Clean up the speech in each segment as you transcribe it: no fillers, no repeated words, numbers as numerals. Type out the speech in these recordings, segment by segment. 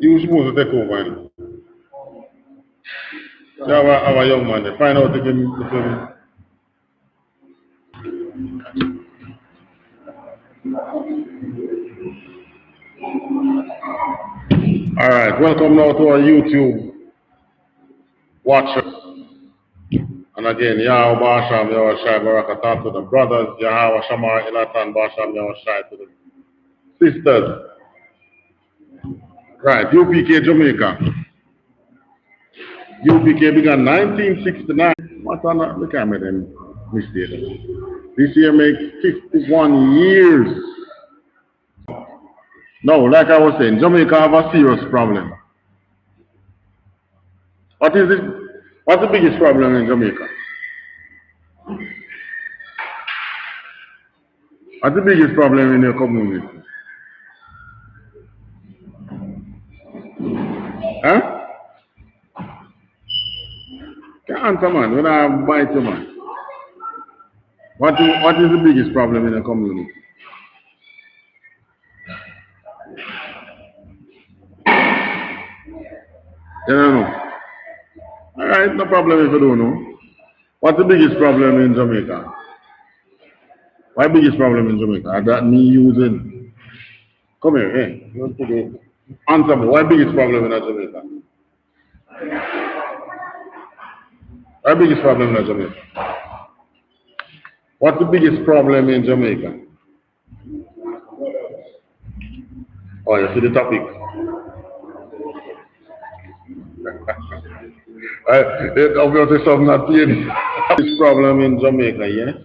You supposed to take over. You have a young man there. Find out if him. Alright, welcome now to our YouTube watchers. And again, Yahweh Basham, Yahweh Shai Barakatah to the brothers, Yahweh Shamar Ilatan Basham, Yahweh Shai to the sisters. Right, UPK Jamaica. UPK began 1969. What on that? We can't make them mistake. This year makes 51 years. No, like I was saying, Jamaica have a serious problem. What is it? What's the biggest problem in Jamaica? What's the biggest problem in your community? Huh? Can't answer, man. When I bite you, man. What is the biggest problem in the community? You don't know. Alright, no problem if you don't know. What's the biggest problem in Jamaica? Why biggest problem in Jamaica? That me using. Come here, hey. You want to go? Answer me. Why biggest problem in Jamaica? Why biggest problem in Jamaica? What's the biggest problem in Jamaica? Oh, you see the topic. Obviously, some not clear. This problem in Jamaica, yes?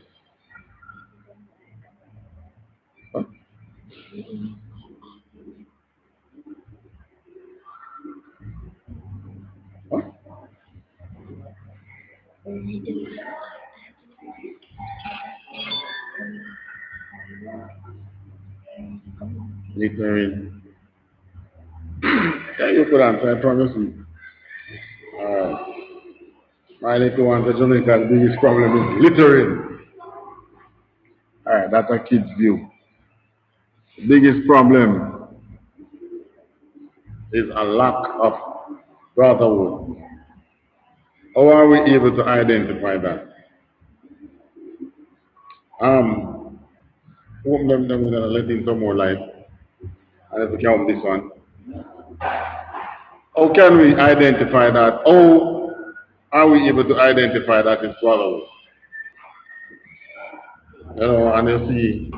Huh? Huh? Littering. Yeah, you could answer, I promise you. My little one, the Jamaica's biggest problem is littering. Alright, that's a kid's view. The biggest problem is a lack of brotherhood. How are we able to identify that? Open them, we're gonna let in some more light. And if we count this one. How can we identify that? How are we able to identify that it's brotherhood? You know, and you see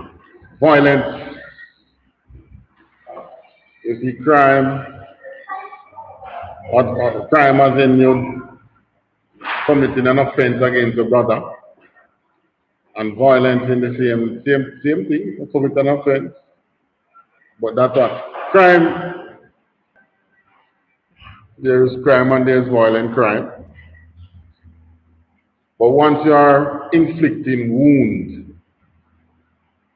violence, you see crime, or crime as in you committing an offense against your brother, and violence in the same thing, you commit an offense. But that's what crime, there is crime and there is violent crime. But once you are inflicting wounds,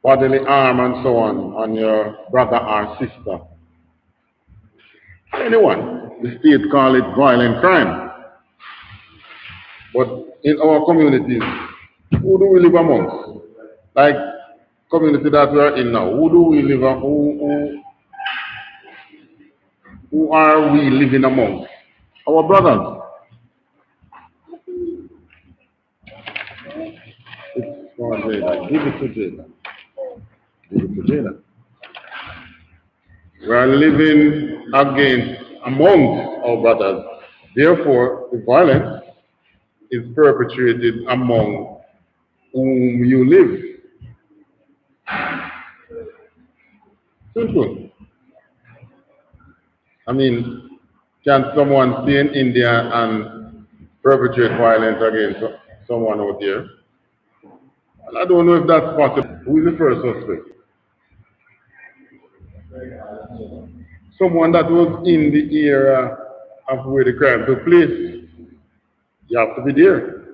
bodily harm and so on your brother or sister, anyone, the state call it violent crime. But in our communities, who do we live amongst? Like community that we are in now, who do we live among? Who are we living amongst? Our brothers. It's for Jada. Give it to Jada. Give it to Jada. We are living amongst our brothers. Therefore, the violence is perpetrated among whom you live. Simple. I mean, can someone stay in India and perpetrate violence against someone out there? And I don't know if that's possible. Who is the first suspect? Someone that was in the area of where the crime took place. You have to be there.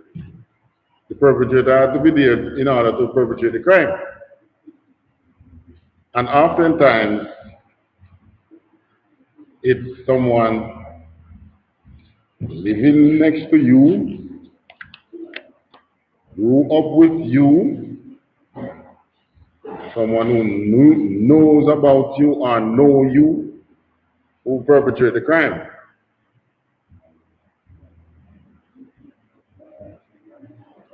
The perpetrator had to be there in order to perpetrate the crime. And oftentimes, it's someone living next to you, grew up with you, someone who knows about you or know you, who perpetrate the crime.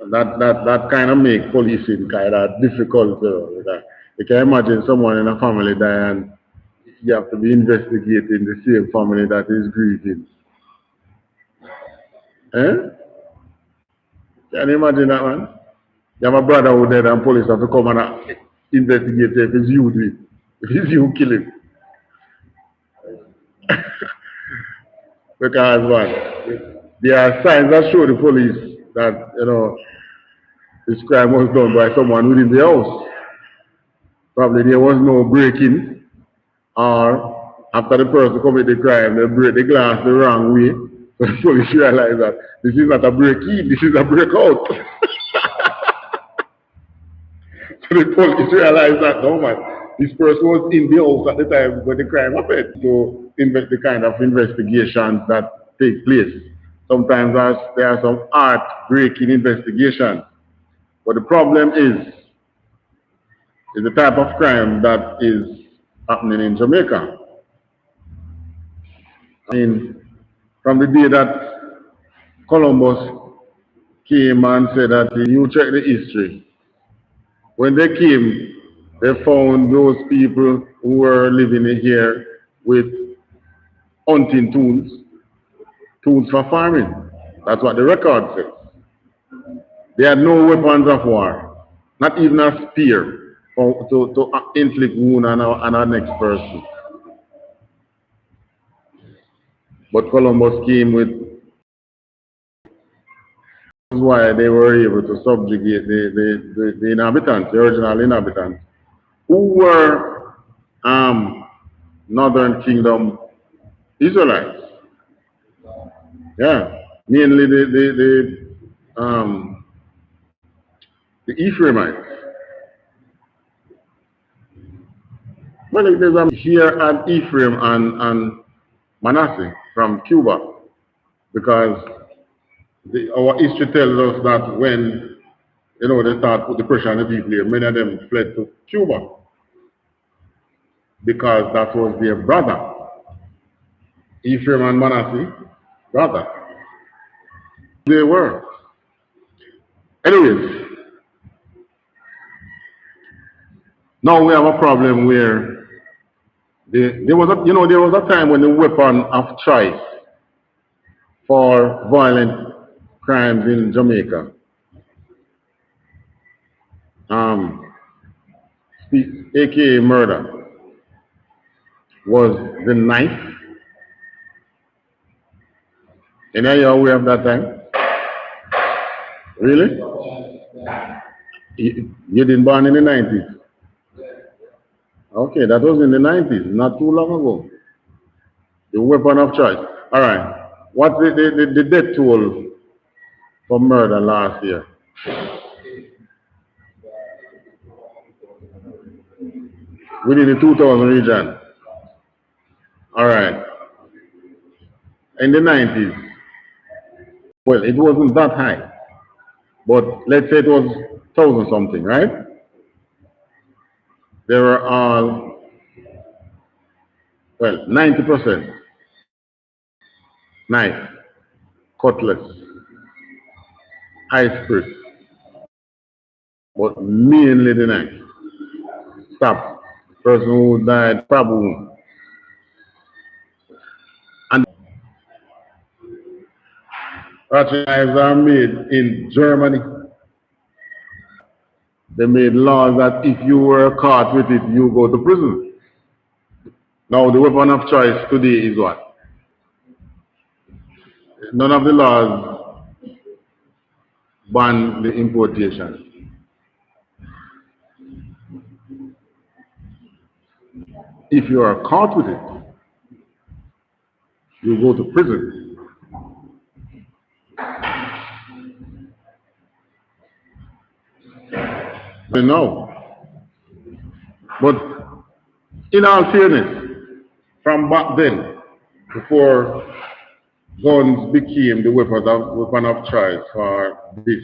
That kind of make policing kind of difficult. You can imagine someone in a family die and you have to be investigating the same family that is grieving. Eh? Can you imagine that, man? You have a brother who dead and police have to come and investigate if it's you do it. If it's you kill him. Because, man, there are signs that show the police that, this crime was done by someone within the house. Probably there was no breaking, or after the person committed the crime, they break the glass the wrong way. So the police realize that this is not a break-in, this is a break-out. So the police realize that, no man, this person was in the house at the time when the crime happened. To invest the kind of investigations that take place. Sometimes there are some heart-breaking investigations. But the problem is the type of crime that is happening in Jamaica. I mean, from the day that Columbus came and said that you check the history, when they came, they found those people who were living here with hunting tools for farming. That's what the record says. They had no weapons of war, not even a spear to inflict wound on our next person. But Columbus came with, why they were able to subjugate the inhabitants, the original inhabitants, who were Northern Kingdom Israelites. Yeah, mainly the Ephraimites. Well, there's here at Ephraim and Manasseh from Cuba, because our history tells us that when they start put the pressure on the people here, many of them fled to Cuba because that was their brother. Ephraim and Manasseh, brother. They were. Anyways, now we have a problem where there was a time when the weapon of choice for violent crimes in Jamaica, aka murder, was the knife. And are you aware of that time? Really? You didn't born in the 90s? Okay, that was in the 90s, not too long ago. The weapon of choice. All right. What's the death toll for murder last year? Within the 2000 region. All right. In the 90s, well, it wasn't that high, but let's say it was 1,000 something, right? There were all, 90% knife, cutlass, high spirit, but mainly the knife. Stop. Person who died, probably. And ratchet knives are made in Germany. They made laws that if you were caught with it, you go to prison. Now the weapon of choice today is what? None of the laws ban the importation. If you are caught with it, you go to prison. No. But in all fairness, from back then, before guns became the weapon of choice for this,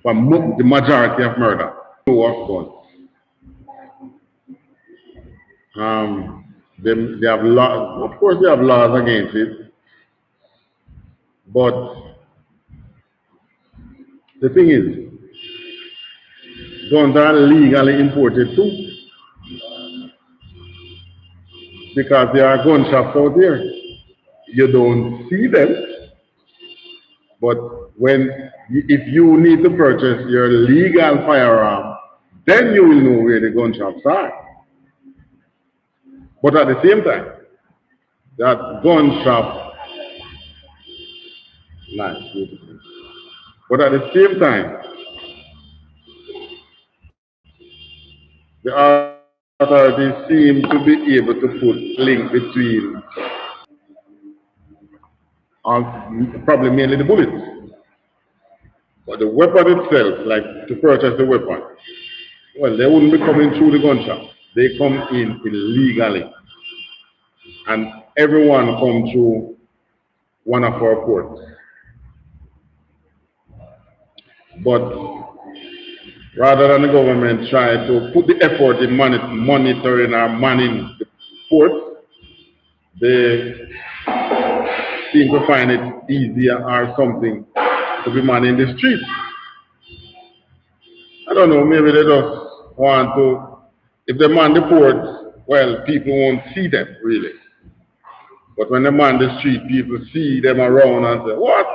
for the majority of murder, no of guns. they have laws, of course they have laws against it, but the thing is, guns are legally imported too, because there are gun shops out there. You don't see them, but if you need to purchase your legal firearm, then you will know where the gun shops are. But at the same time, that gun shop, nice, beautiful. But at the same time, the authorities seem to be able to put link between, probably mainly the bullets, but the weapon itself, like to purchase the weapon, well, they wouldn't be coming through the gun shop. They come in illegally. And everyone come through one of our ports. But rather than the government try to put the effort in monitoring or manning the port, they seem to find it easier or something to be manning the streets. I don't know, maybe they just want to, if they man the port, well, people won't see them really. But when they man the street, people see them around and say, what?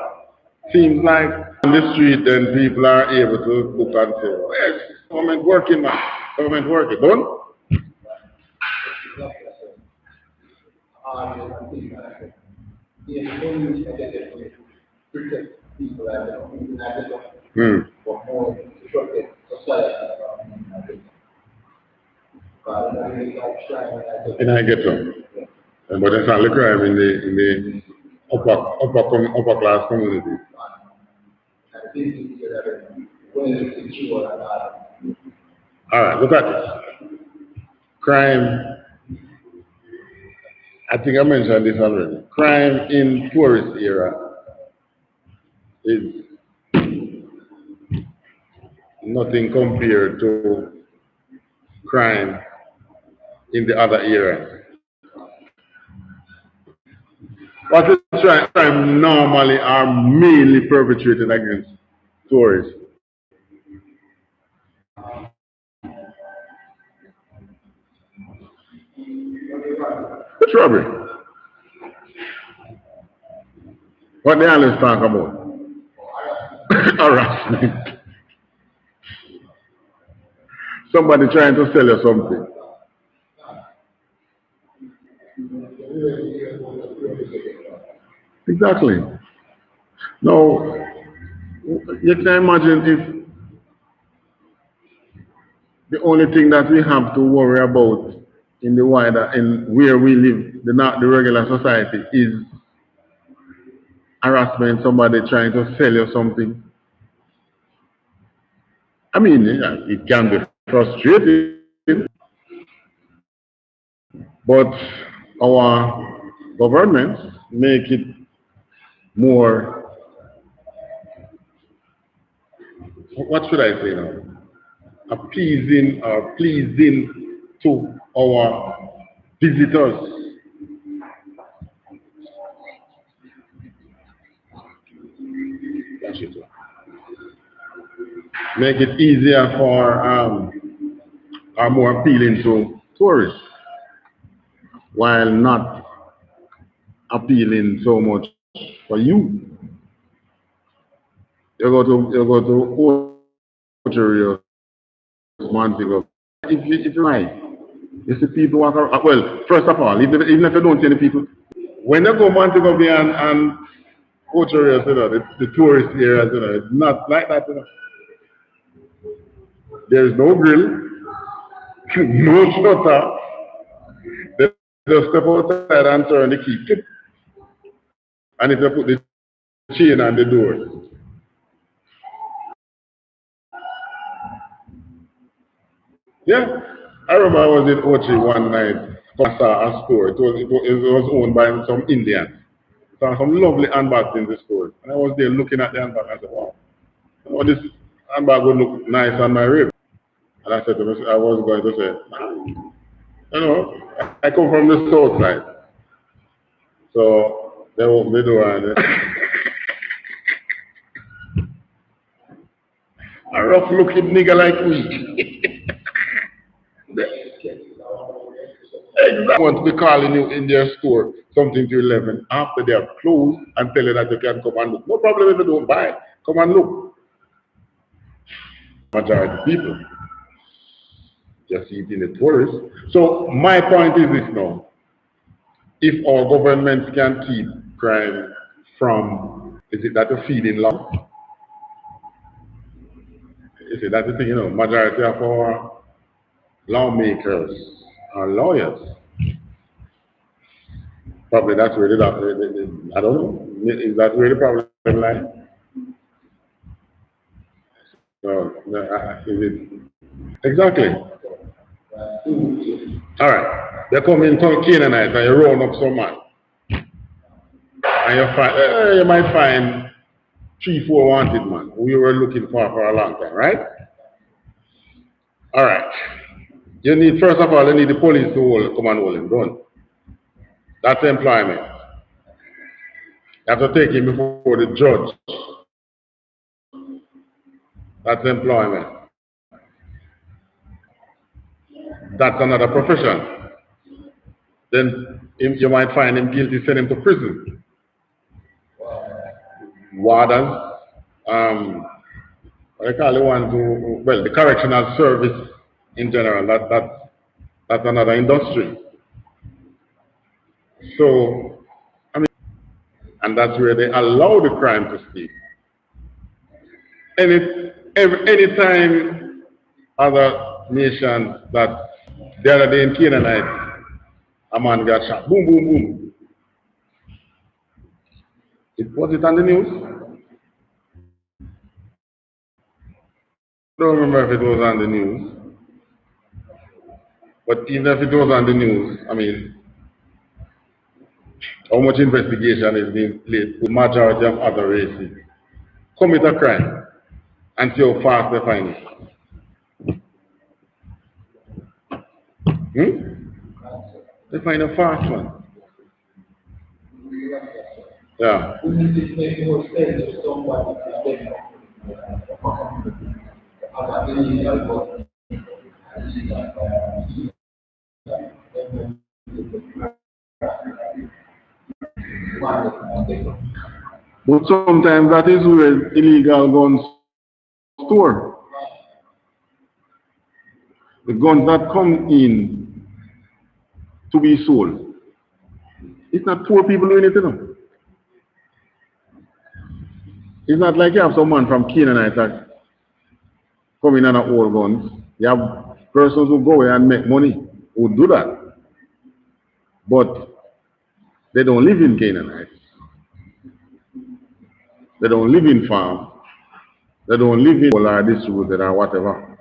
Seems like on the street, then people are able to look and say, oh, yes, government working, man. Government working. Don't? Hmm. And I get some. But it's not the crime in the upper class community. All right, look at this. Crime, I think I mentioned this already. Crime in tourist area is nothing compared to crime in the other areas. What is crime normally are mainly perpetrated against tourists. Which robbery? What the analysts talk about? Harassment. Somebody trying to sell you something. Exactly. Now, you can imagine if the only thing that we have to worry about in the wider, in where we live, the regular society, is harassment, somebody trying to sell you something. I mean, yeah, it can be frustrating, but our governments make it more, what should I say now, appeasing or pleasing to our visitors. That's it. Make it easier for, or more appealing to tourists, while not appealing so much for you. You go to Ocho Montego. If you like, you see people walk around. Well, first of all, even if you don't see any people, when you go Montego Bay and Ocho Rios, the tourist areas, it's not like that. There is no grill, no shutter. They just step outside and turn the key. And if you put the chain on the door. Yeah. I remember I was in Ochi one night. I saw a store. It was owned by some Indians. Saw some lovely handbags in the store. And I was there looking at the handbag. I said, wow, this handbag would look nice on my rib. And I said to myself, I was going to say, You know, I come from the south side. So they open the door and a rough looking nigga like me. Exactly. Want to be calling you in their store something to 11 after they are closed and tell you that you can come and look. No problem if you don't buy. Come and look. Majority of people just eating the tourists. So my point is this now. If our governments can keep crime from, is it that a feeding law? Is it that the thing, majority of our lawmakers are lawyers. Probably that's where I don't know. Is that where the problem lies? So, is it? Exactly. All right. They come in Canaanite and you round up some man. And you might find 3, 4 wanted man who you were looking for a long time, right? All right. You need, first of all, you need the police to come and hold him down. That's employment. You have to take him before the judge. That's employment. That's another profession. Then you might find him guilty, send him to prison. Wardens, what I call the ones who, well, the correctional service in general, that's another industry. So, I mean, and that's where they allow the crime to speak. Anytime other nations that the other day in Canaanite, a man got shot, boom, boom, boom. Was it on the news? I don't remember if it was on the news. But even if it was on the news, I mean, how much investigation is being played with majority of other races commit a crime and see how fast they find it. They find a fast one. Yeah. But sometimes that is where illegal guns store. The guns that come in to be sold. It's not poor people doing it, It's not like you have someone from Canaanite that come in and hold guns. You have persons who go away and make money who do that. But they don't live in Canaanite. They don't live in farm. They don't live in or distributed or whatever.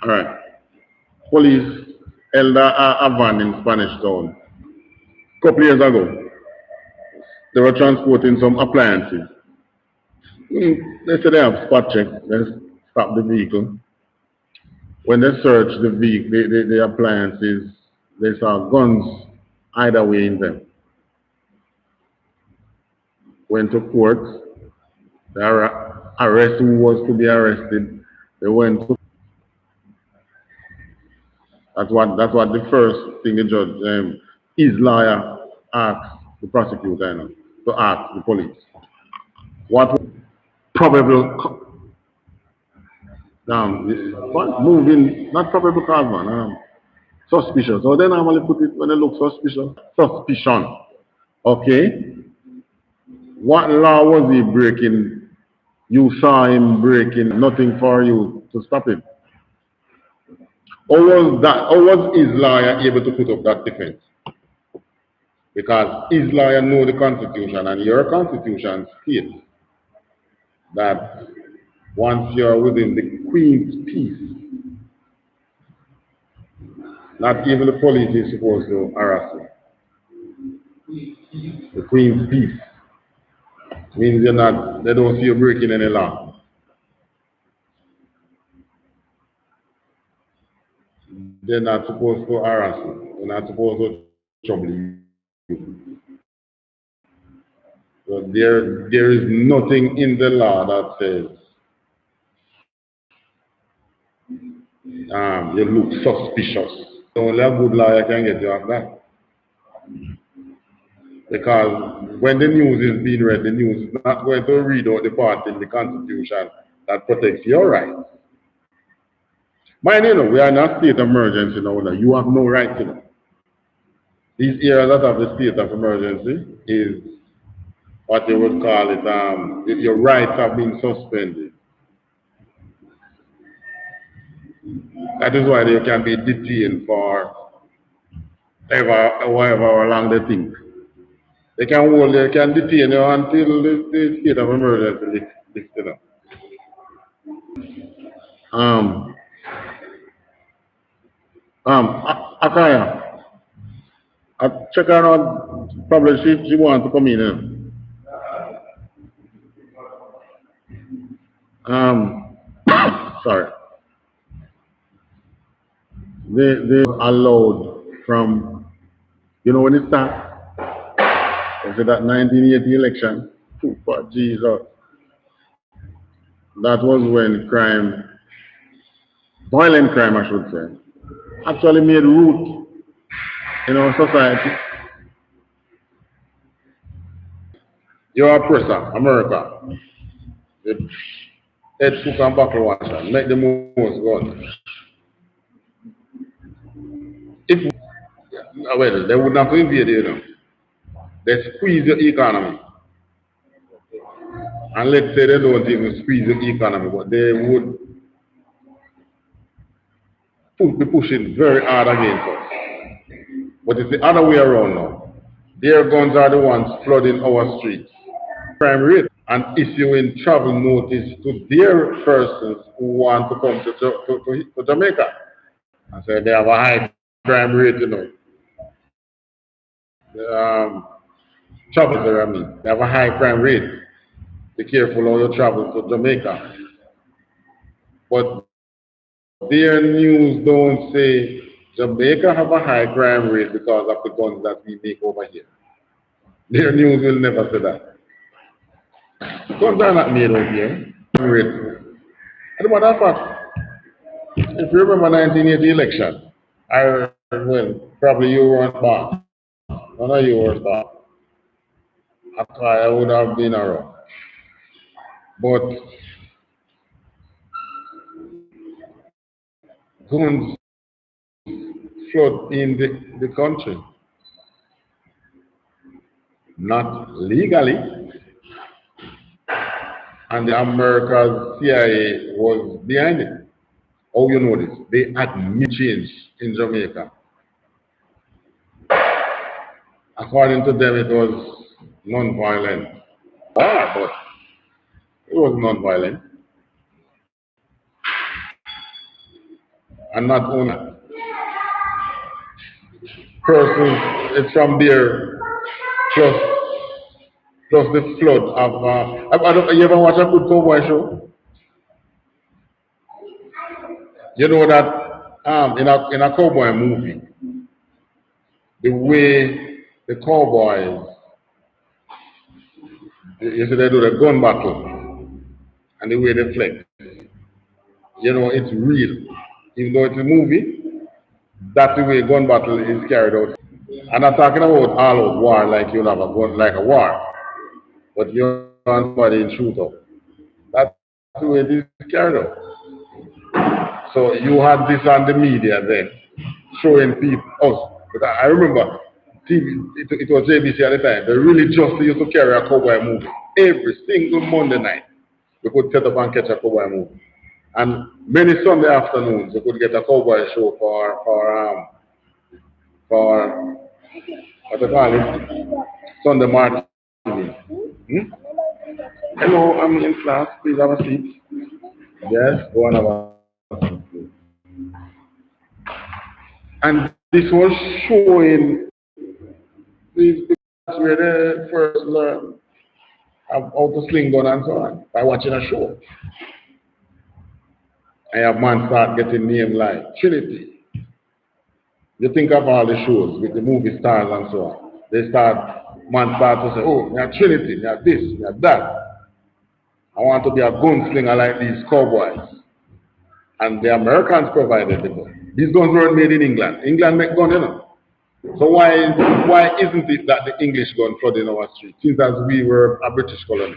All right. Police held a van in Spanish Town a couple years ago. They were transporting some appliances. They said they have spot check. They stopped the vehicle. When they searched the vehicle, the appliances, they saw guns either way in them. Went to court. They arrested who was to be arrested. They went to. That's what the first thing the judge, his lawyer asked the prosecutor, to ask the police. What probable moving, not probable cause, man. Suspicious. So they normally put it when they look suspicious. Suspicion. Okay. What law was he breaking? You saw him breaking, nothing for you to stop him. How was his lawyer able to put up that defense? Because his lawyer know the Constitution, and your Constitution states that once you're within the Queen's peace, not even the police is supposed to harass you. The Queen's peace means they don't see you breaking any law. they're not supposed to harass you. They're not supposed to trouble you. So there is nothing in the law that says you look suspicious. Only a good lawyer can get you off that. Because when the news is being read, the news is not going to read out the part in the Constitution that protects your rights. Mind you, we are in a state of emergency now. You have no right to know. These areas that have the state of emergency is what they would call it, your rights have been suspended. That is why they can be detained for however long they think. They can detain you until the state of emergency lifted up. Akaya, I check her out. Probably she wants to come in. Sorry. They allowed from, when it started, after that 1980 election, but Jesus, that was when crime, violent crime I should say, actually made root in our society. You're a oppressor, America. The I.S.U.P.K and buckle washer, make the most gun. If well, they would not invade you, They squeeze your economy. And let's say they don't even squeeze the economy, but they would be pushing very hard against us. But it's the other way around now. Their guns are the ones flooding our streets. Crime rate and issuing travel notice to their persons who want to come to Jamaica. And say they have a high crime rate, Travel there, They have a high crime rate. Be careful how you travel to Jamaica. But their news don't say Jamaica have a high crime rate because of the guns that we make over here. Their news will never say that. Guns are not made over here. Rate. As a matter of fact, if you remember 1980 election, probably you weren't born. None of you were born. I would have been around. But guns flood in the country. Not legally. And the America's CIA was behind it. Oh, you know this. They had change in Jamaica. According to them, it was non-violent. But it was non-violent. And not only persons, it's from there, just the flood of, you ever watch a good cowboy show? You know that in a cowboy movie, the way the cowboys, you see they do the gun battle, and the way they flex, it's real. Even though it's a movie, that's the way gun battle is carried out. I'm not talking about all out war like you'll have a gun like a war, but you're on somebody in shootout. That's the way this is carried out. So you had this on the media then, showing people us. But I remember TV, it was ABC at the time. They really just used to carry a cowboy movie every single Monday night. You could set up and catch a cowboy movie, and many Sunday afternoons you could get a cowboy show for what they call it, Sunday market. Hello, I'm in class. Please have a seat. Yes, go on about. And this was showing where they first learned how to sling gun and so on by watching a show. I have man start getting names like Trinity, You think of all the shows with the movie stars and so on. Man start to say, oh, me a Trinity, me a this, me a that. I want to be a gunslinger like these cowboys. And the Americans provided the gun. These guns weren't made in England. England make guns, you know. So why isn't it that the English gun flooding our streets, since as we were a British colony?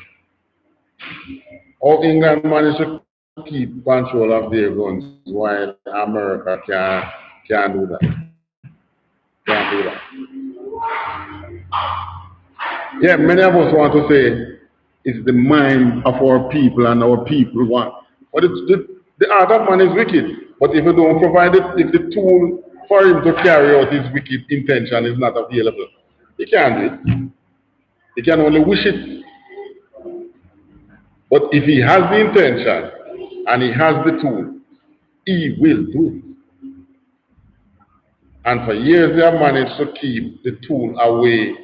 How England managed to keep control of their guns while America can't do that. Can't do that. Yeah, many of us want to say it's the mind of our people and our people want. But the heart of man is wicked. But if you don't provide it, if the tool for him to carry out his wicked intention is not available, he can't do it. He can only wish it. But if he has the intention and he has the tool, he will do it. And for years they have managed to keep the tool away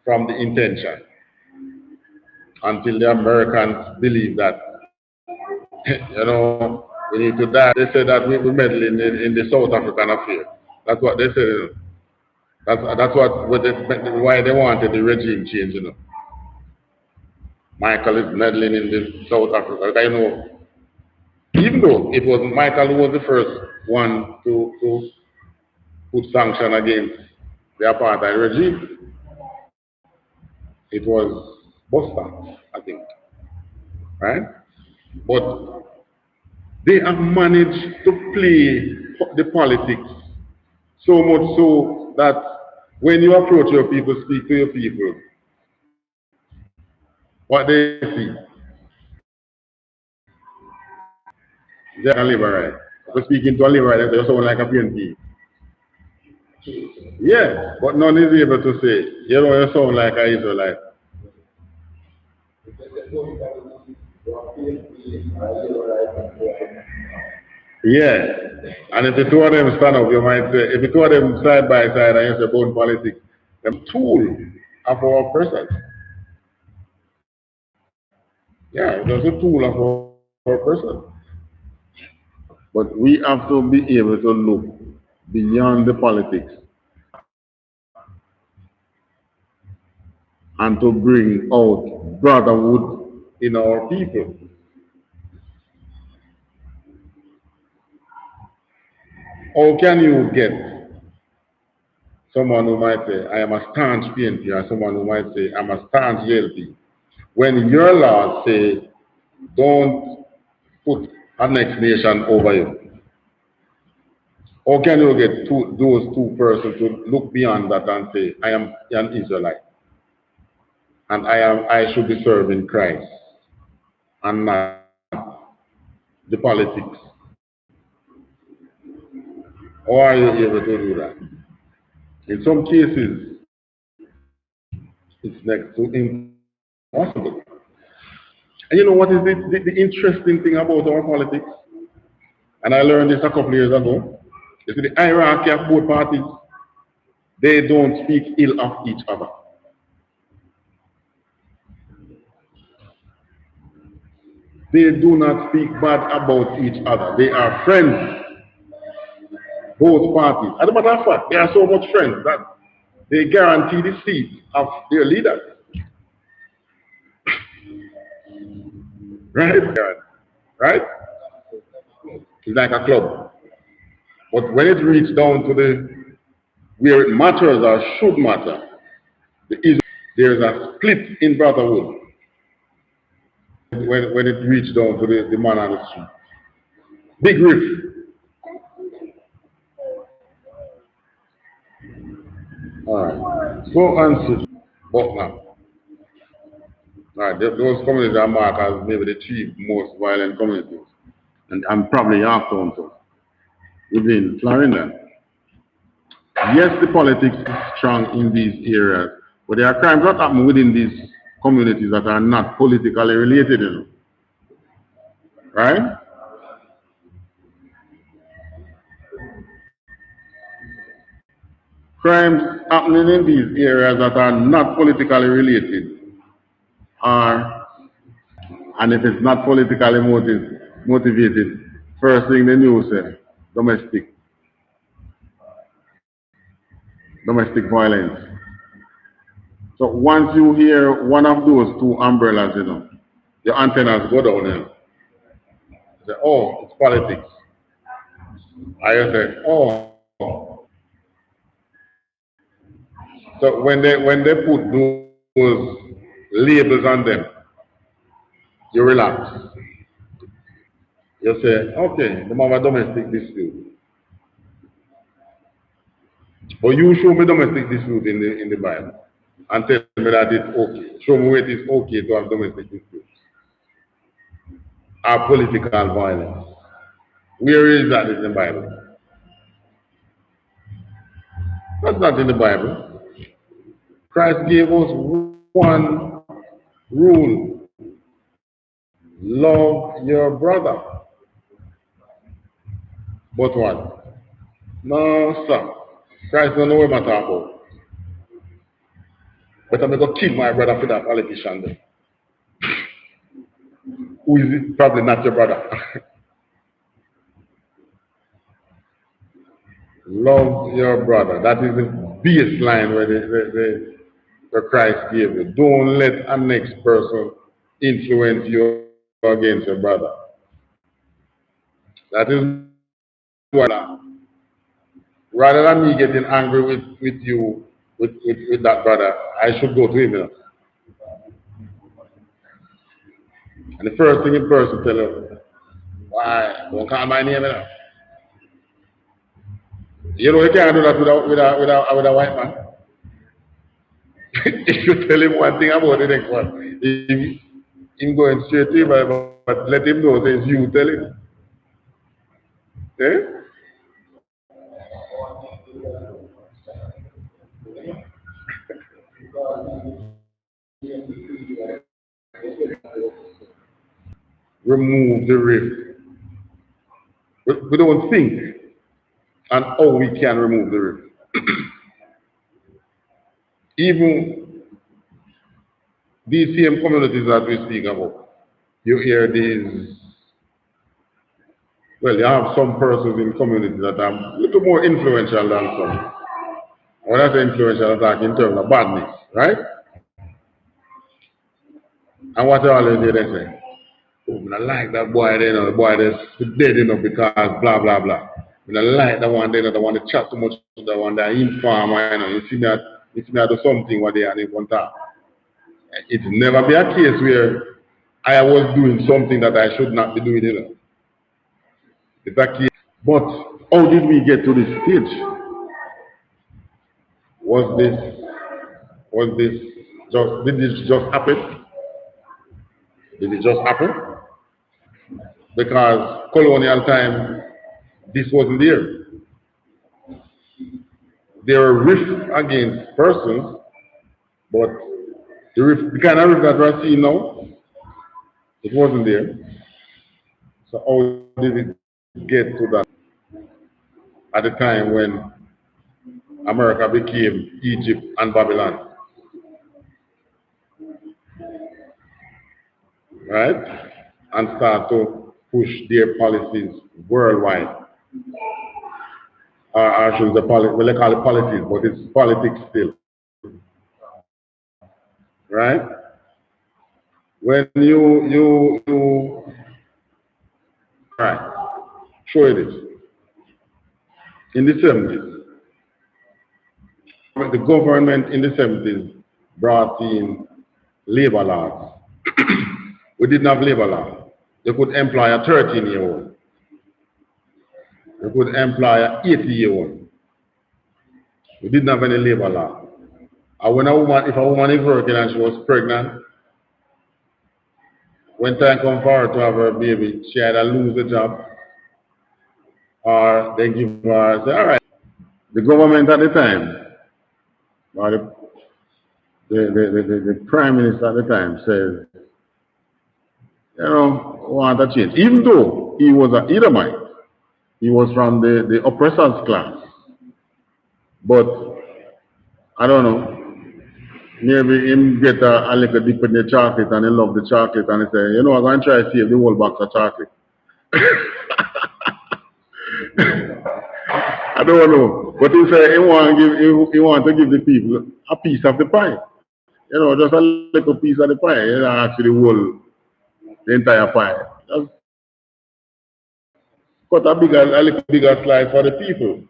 from the intention until the Americans believe that, you know, we need to die. They say that we meddle in the South African affair. That's what they say. You know. That's why they wanted the regime change. You know. Michael is meddling in the South Africa. I know, even though it was Michael who was the first one to put sanction against the apartheid regime, it was Buster, I think, right? But they have managed to play the politics so much so that when you approach your people, speak to your people, what they see, they're a liberal. So speaking to a liberal, they sound like a PNP. Yeah, but none is able to say, you know, you sound like an Israelite. Yeah, and if the two of them stand up, you might say, if the two of them side by side and you say bone politics, the tool of our person. Yeah, it was a tool of our person. But we have to be able to look beyond the politics and to bring out brotherhood in our people. How can you get someone who might say, I am a staunch PNP, or someone who might say, I'm a staunch JLP, when your laws say, don't put a next nation over you? How can you get those two persons to look beyond that and say, I am an Israelite, and I should be serving Christ and not the politics? How are you able to do that? In some cases, it's next to impossible. And you know what is the interesting thing about our politics? And I learned this a couple of years ago. You see, the hierarchy of both parties, they don't speak ill of each other. They do not speak bad about each other. They are friends, both parties. As a matter of fact, they are so much friends that they guarantee the seat of their leaders. Right? Right? It's like a club. But when it reaches down to where it matters or should matter, there's a split in brotherhood when it reaches down to the man on the street. Big riff. All right. Go answer. But now. All right. Those communities are marked as maybe the three most violent communities. And probably Yorktown too, within Florida. Yes, the politics is strong in these areas, but there are crimes that happen within these communities that are not politically related, you know. Right? Crimes happening in these areas that are not politically related are, and if it's not politically motivated, first thing the news say, domestic. domestic violence. So once you hear one of those two umbrellas, you know, your antennas go down and say, oh, it's politics. I say, oh. So when they put those labels on them, you relax. You say, okay, they have a domestic dispute. But you show me domestic dispute in the Bible and tell me that it's okay. Show me where it is okay to have domestic disputes. Or political violence. Where is that in the Bible? That's not in the Bible. Christ gave us one rule. Love your brother. But what? No, sir. Christ don't know what I'm talking about. But I'm going to kill my brother for that politician there. Who is it? Probably not your brother. Love your brother. That is the baseline where Christ gave you. Don't let a next person influence you against your brother. That is what, rather than me getting angry with you, with that brother, I should go to him. You know? And the first thing in person tell him, why? Don't call my name. You know? You know, you can't do that with a white man. If you tell him one thing about the next one, he's going straight to him, but let him know that it's you tell him. Eh? Remove the rift. We don't think and how we can remove the rift. Even these same communities that we speak about, you hear these, well, you have some persons in communities that are a little more influential than some. When I say influential, I'm talking in terms of badness, right? And what they always do, they say, oh, I like that boy there, you know, the boy that's dead, you know, because blah, blah, blah. I like that one there, the one that chat too much, the one that inform, you know, you see that do something what they are in contact. It's never be a case where I was doing something that I should not be doing, you know. It's a case. But how did we get to this stage? Did this just happen? Did it just happen? Because colonial time, this wasn't there. There were rifts against persons, but the kind of rift that we're seeing now, it wasn't there. So how did it get to that at the time when America became Egypt and Babylon? Right? And start to push their policies worldwide. I should say, well, they call it policies, but it's politics still. Right? When you right, show you this. In the 70s, the government in the 70s brought in labor laws. We didn't have labor law. They could employ a 13-year-old. They could employ an 80-year-old. We didn't have any labor law. And when if a woman is working and she was pregnant, when time comes for her to have her baby, she either lose the job or they give her, say, all right. The government at the time, or the prime minister at the time says, you know, want a change. Even though he was an Edomite, he was from the oppressor's class. But, I don't know, maybe him get a little dip in the chocolate and he love the chocolate and he say, you know, I'm going to try to save the whole box of chocolate. I don't know. But he said he want to give the people a piece of the pie. You know, just a little piece of the pie. You know, actually the entire pie. Just cut a little bigger slice for the people.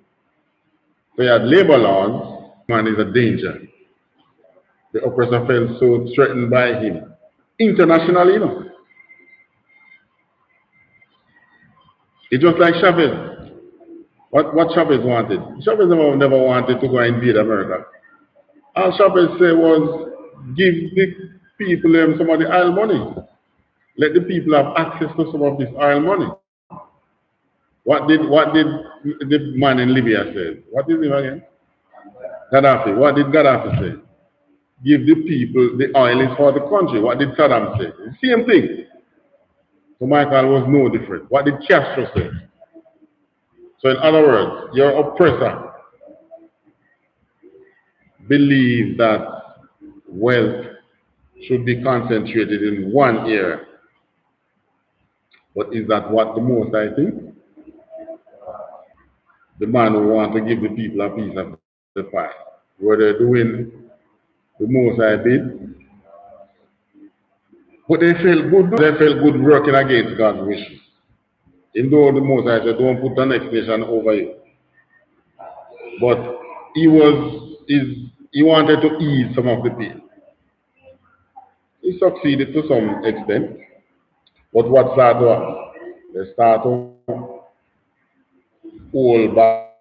So you had labor laws, man is a danger. The oppressor felt so threatened by him. Internationally, you know. It's just like Chavez. What Chavez wanted? Chavez never wanted to go and invade America. All Chavez said was give the people some of the oil money. Let the people have access to some of this oil money. What did the man in Libya say? What is his name again? Gaddafi. What did Gaddafi say? Give the people the oil is for the country. What did Saddam say? Same thing. So Michael was no different. What did Castro say? So in other words, your oppressor believes that wealth should be concentrated in one area. But is that what the most I think? The man who wants to give the people a piece of the pie. Were they doing the most I did? But they felt good. They felt good working against God's wishes. Even though the most I said, don't put the next nation over you. But he wanted to ease some of the pain. He succeeded to some extent. But what started to happen? They start to hold back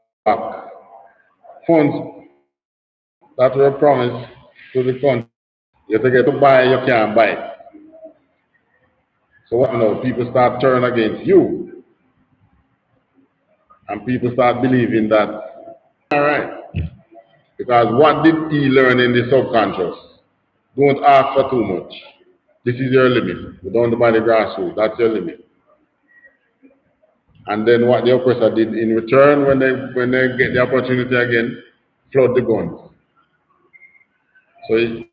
funds that were promised to the country. You have to get to buy, you can't buy. So what now? People start turning against you. And people start believing that, all right. Because what did he learn in the subconscious? Don't ask for too much. This is your limit. You don't buy the grassroots. That's your limit. And then what the oppressor did in return when they get the opportunity again, flood the guns. So you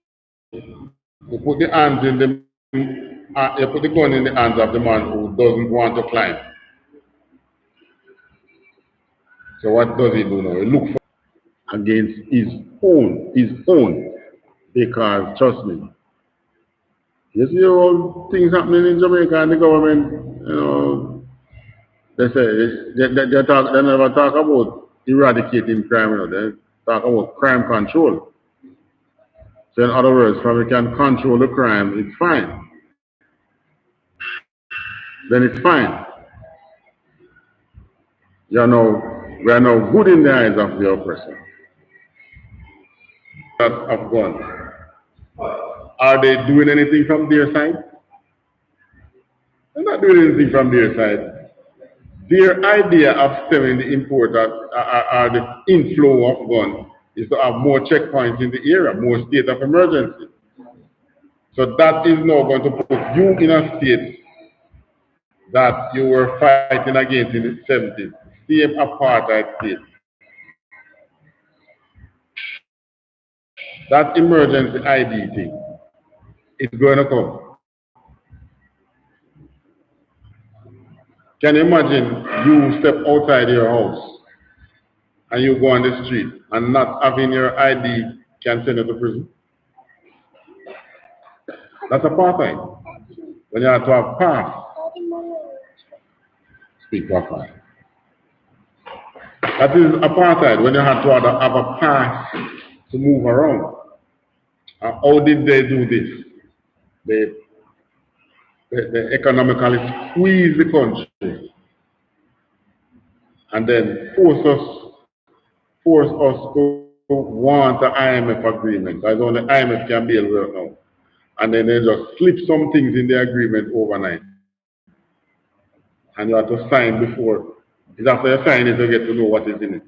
put the hands in the you put the gun in the hands of the man who doesn't want to climb. So what does he do now? He look for against his own. Because trust me, you see all things happening in Jamaica and the government, you know, they say they never talk about eradicating crime, you know, they talk about crime control. So in other words, if we can control the crime, it's fine. Then it's fine. We are now good in the eyes of the oppressor. That have gone. Are they doing anything from their side? They're not doing anything from their side. Their idea of stemming the import or the inflow of guns is to have more checkpoints in the area, more state of emergency. So that is now going to put you in a state that you were fighting against in the 70s, same apartheid state. That emergency ID thing is going to come. Can you imagine you step outside your house and you go on the street and not having your ID can send you to prison? That's apartheid. When you have to have pass, speak properly. That is apartheid, when you have to have a pass to move around. How did they do this? They economically squeeze the country and then force us to want the IMF agreement. That's only IMF can bail right now. And then they just slip some things in the agreement overnight. And you have to sign before. It's after you sign it you get to know what is in it.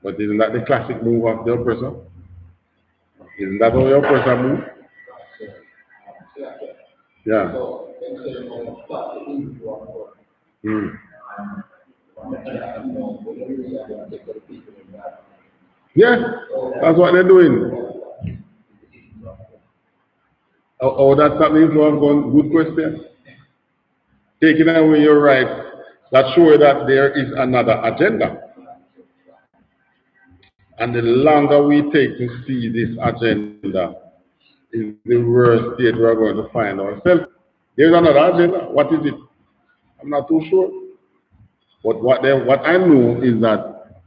But isn't that the classic move of the oppressor? Isn't that how the oppressor move? Yeah. Yeah, that's what they're doing. Oh, that's happening to have gone. Good question. Taking away your right That shows that there is another agenda. And the longer we take to see this agenda, is the worst state we're going to find ourselves. There's another agenda. What is it? I'm not too sure. But what I know is that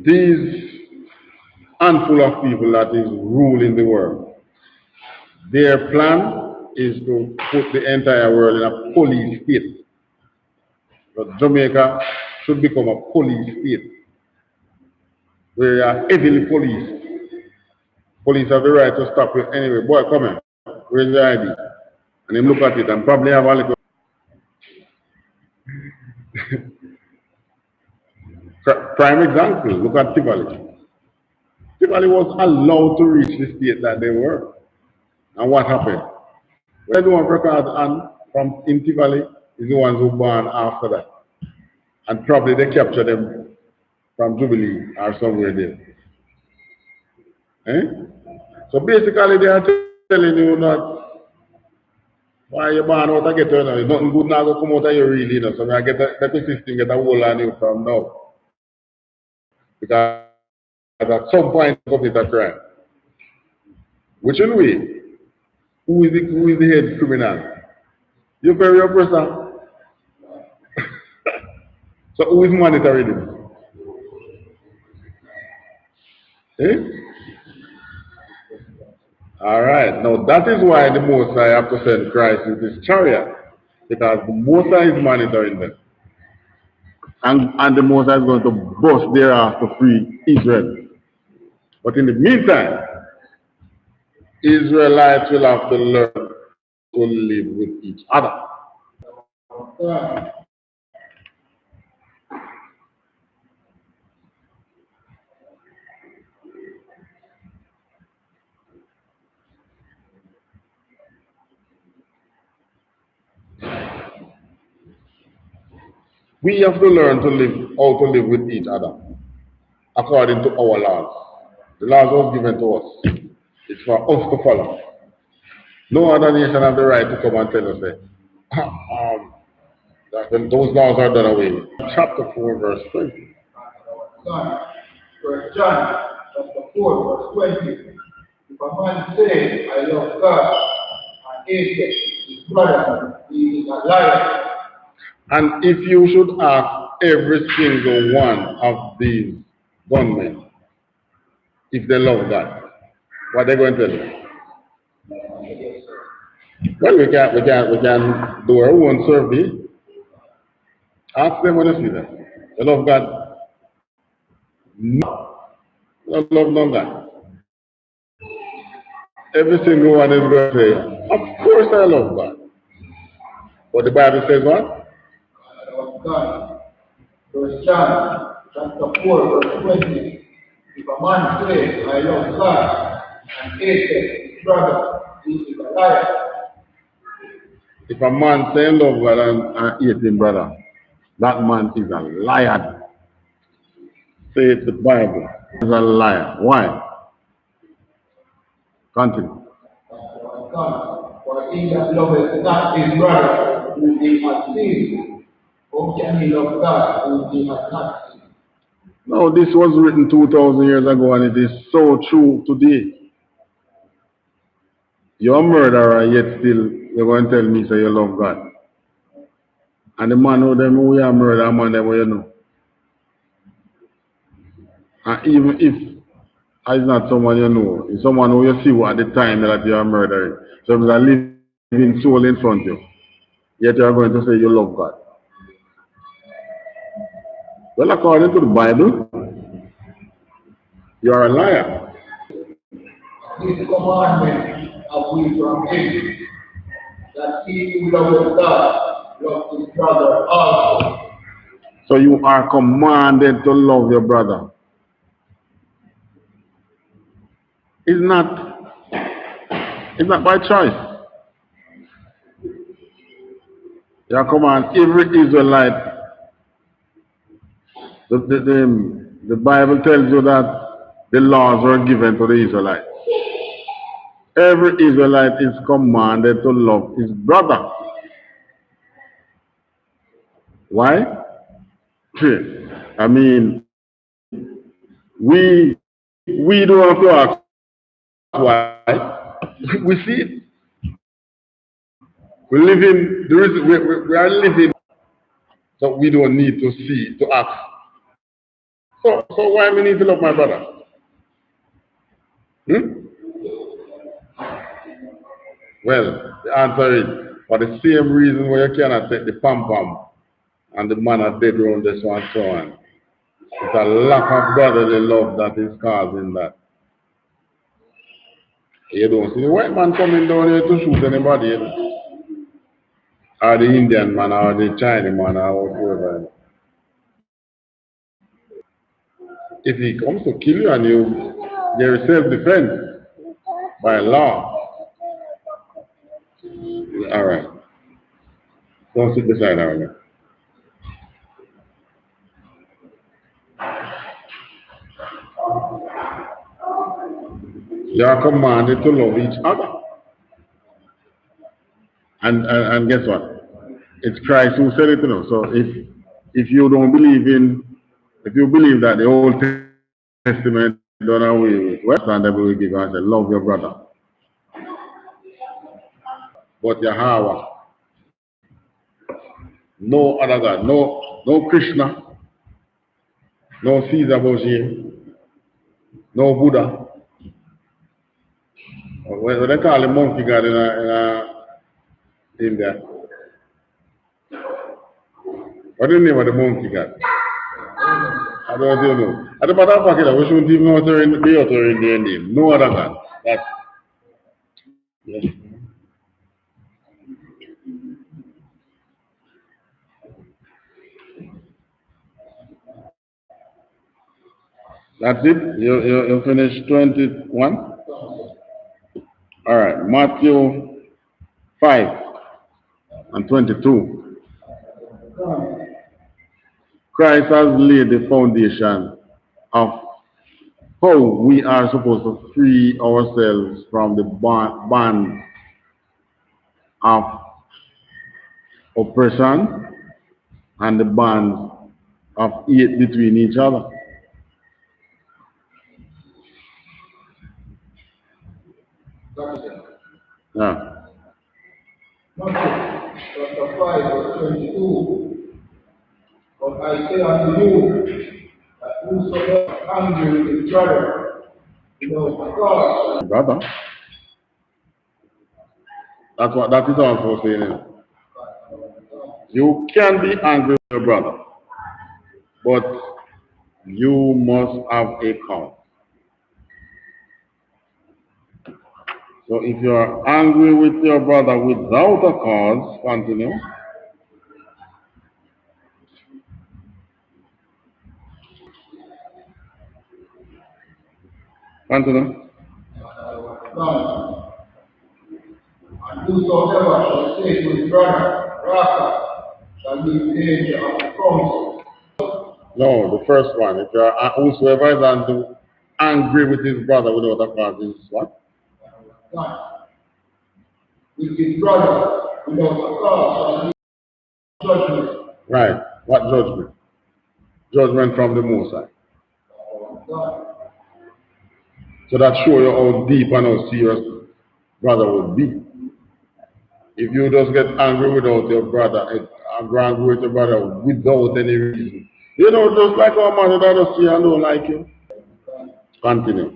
these handful of people that is ruling the world, their plan is to put the entire world in a police state. But Jamaica should become a police state where you are heavily policed. Police have the right to stop you anyway. Boy, come here. Where's your ID? And him look at it and probably have a little prime example. Look at Tivoli. Tivoli was allowed to reach the state that they were. And what happened? When the one record and from in Tivoli is the ones who born after that. And probably they capture them from Jubilee or somewhere there. Eh? So basically they are telling you that why you born out of ghetto now, nothing good now go come out of you really, you know. So I get the system get a hold on you from now. Because at some point you commit a crime. Which in way? Who is the head criminal? You pay your person. So who is monitoring him? Eh? Alright, now that is why the Most High have to send Christ with his chariot. Because the Most High is monitoring them. And the Most High is going to bust their ass to free Israel. But in the meantime, Israelites will have to learn to live with each other. We have to learn to live, how to live with each other, according to our laws. The laws was given to us. It's for us to follow. No other nation have the right to come and tell us that those laws are done away with. Chapter 4, verse 20. First John chapter 4, verse 20. If a man say, I love God, and hate his brother, he is a liar. And if you should ask every single one of these gunmen if they love God, what are they going to tell you? Well, we can do our own survey. Ask them when you see them. They love God? No. They don't love no God. Every single one is going to say, of course I love God. But the Bible says what? I love God. First John chapter 4, verse 20. If a man says, I love God, and hate his brother, he is a liar. If a man says love God and hate his brother, that man is a liar. Say it the Bible. He's a liar. Why? Continue. For he that loveth not his brother, whom he hath seen, how can he love God, whom he hath not seen? No, this was written 2,000 years ago and it is so true today. You're a murderer, yet still you're going to tell me say you love God. And the man who you murder, man them you know. And even if it's not someone you know, it's someone who you see at the time that you are murdering. So if it's a living soul in front of you, yet you are going to say you love God. Well, according to the Bible, you are a liar. This commandment have we from him, that he who loveth God loves his brother also. So you are commanded to love your brother. It's not by choice. You are commanded, every Israelite, the Bible tells you that the laws were given to the Israelites. Every Israelite is commanded to love his brother. Why? I mean, we don't have to ask why. We see it. We live in there is we are living, so we don't need to see to ask. So why we need to love my brother? Hmm? Well, the answer is for the same reason why you cannot take the pom pom and the man are dead around this one so on. It's a lack of brotherly love that is causing that. You don't see the white man coming down here to shoot anybody, you know? Or the Indian man or the Chinese man or whatever. If he comes to kill you and there is self-defense by law. All right. Don't sit beside her. You are commanded to love each other. And guess what? It's Christ who said it, you know. So if you don't believe if you believe that the Old Testament done away with, well, understandable we give and say, love your brother. But Yahweh, no other God, no Krishna, no Caesar Borgia, no Buddha. What they call the monkey god in India. What is the name of the monkey god? I don't know. At the matter of fact, we shouldn't even utter in their name. No other god. That's yes. That's it. You finished 21. All right. Matthew 5:22. Christ has laid the foundation of how we are supposed to free ourselves from the bond of oppression and the bond of hate between each other. Yeah. Matthew chapter 5, verse 22. But I say unto you, that whosoever is angry with his brother, because Brother. That's what that is also saying. You can be angry with your brother, but you must have a cause. So if you are angry with your brother without a cause, continue. Continue. and whosoever shall say to his brother, Raka, shall be in danger of the council. No, the first one. If you are whosoever is angry with his brother without a cause is what? With his brother without a cause shall be judgment. Right. What judgment? Judgment from the Most High. So that shows you how deep and how serious brother would be. If you just get angry without your brother, angry with your brother without any reason, you know, just like our mother that does see and don't like you. Continue.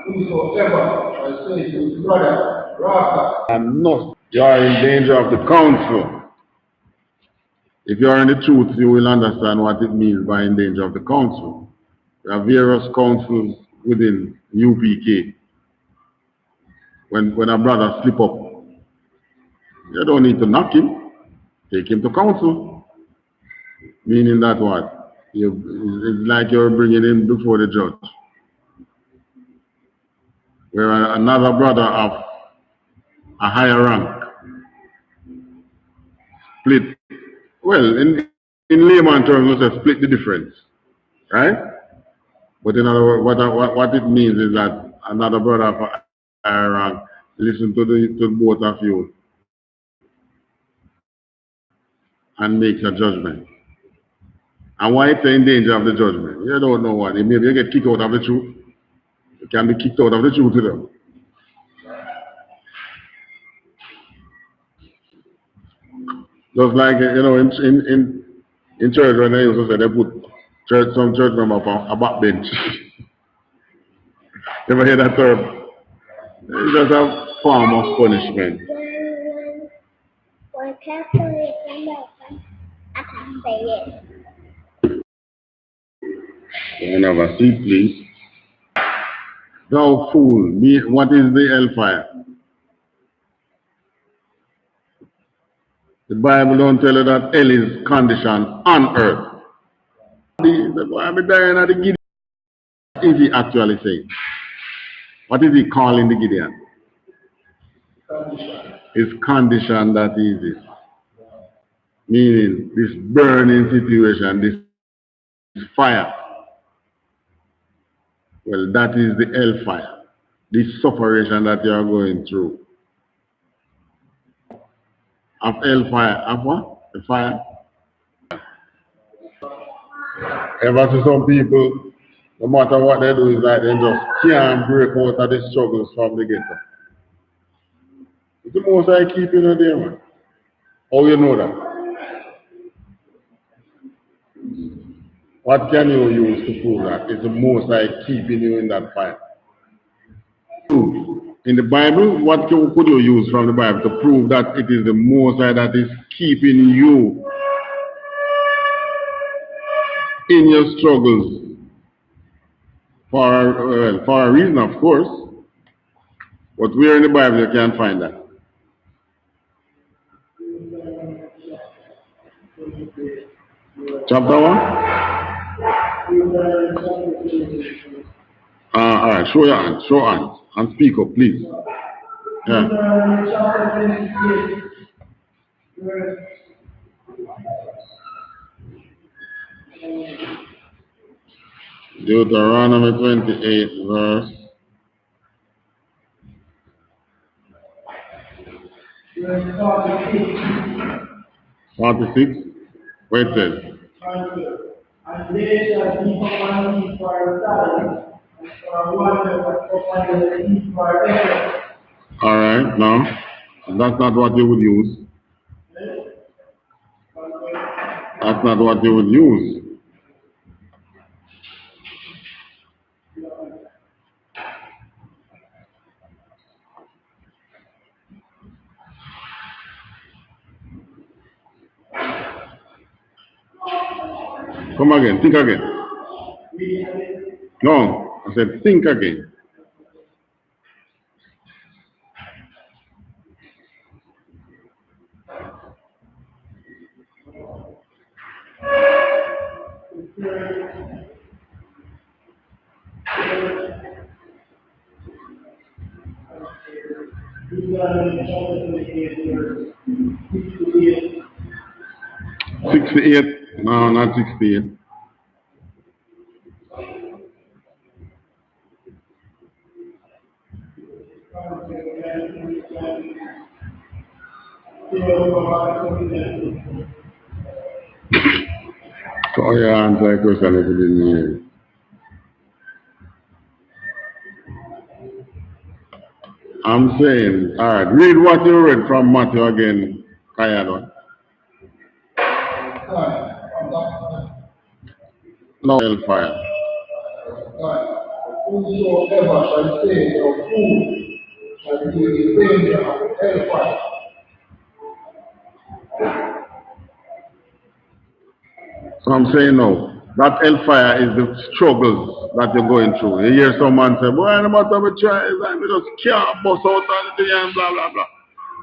Whosoever shall say to his brother, Raka, And not, you are in danger of the council. If you are in the truth, you will understand what it means by in danger of the council. There are various councils within UPK. When a brother slip up, you don't need to knock him. Take him to council. Meaning that what? It's like you're bringing him before the judge. Where another brother of a higher rank split. Well, in layman terms, let's say split the difference. Right? But in other words, what it means is that another brother of a higher rank listen to both of you and makes a judgment. And why it's in danger of the judgment? You don't know what. Maybe you get kicked out of the truth. You can be kicked out of the truth, you know. Just like, you know, in church when they used to say they put some church member on a back bench. You ever hear that term? It's just a form of punishment. Can I have a seat, please? Thou fool, what is the hellfire? The Bible don't tell you that hell is condition on earth. The Bible dying at the Gideon. What is he actually saying? What is he calling the Gideon? His condition that is it. Meaning this burning situation, this fire. Well, that is the hellfire. This separation that you are going through. Of hellfire, of what? The fire. Ever to some people, no matter what they do, is like they just can't break out of the struggles from the ghetto. It's the most I keep in there, man. How you know that? What can you use to prove that? It's the most I keeping you in that fire. In the Bible, what could you use from the Bible to prove that it is the most high that is keeping you in your struggles? For a reason, of course. But where in the Bible you can't find that? Chapter 1? Alright, show your hands, and speak up, please. Yeah. Deuteronomy 28, verse 46. Wait there. And they shall be upon me for a sign, and for a wonder upon the sea forever. Alright, now, that's not what you would use. That's not what you would use. Come again, think again. No, I said think again. Deuteronomy 68. No, not 68. So your answer a question if you didn't hear it. I'm saying, alright, read what you read from Matthew again, Kayadon. No hellfire. Whosoever shall say or fool shall be in danger of hellfire. So I'm saying no. That hellfire is the struggles that you're going through. You hear someone say, boy, no matter what try, I just can't bust out of the thing and blah blah blah.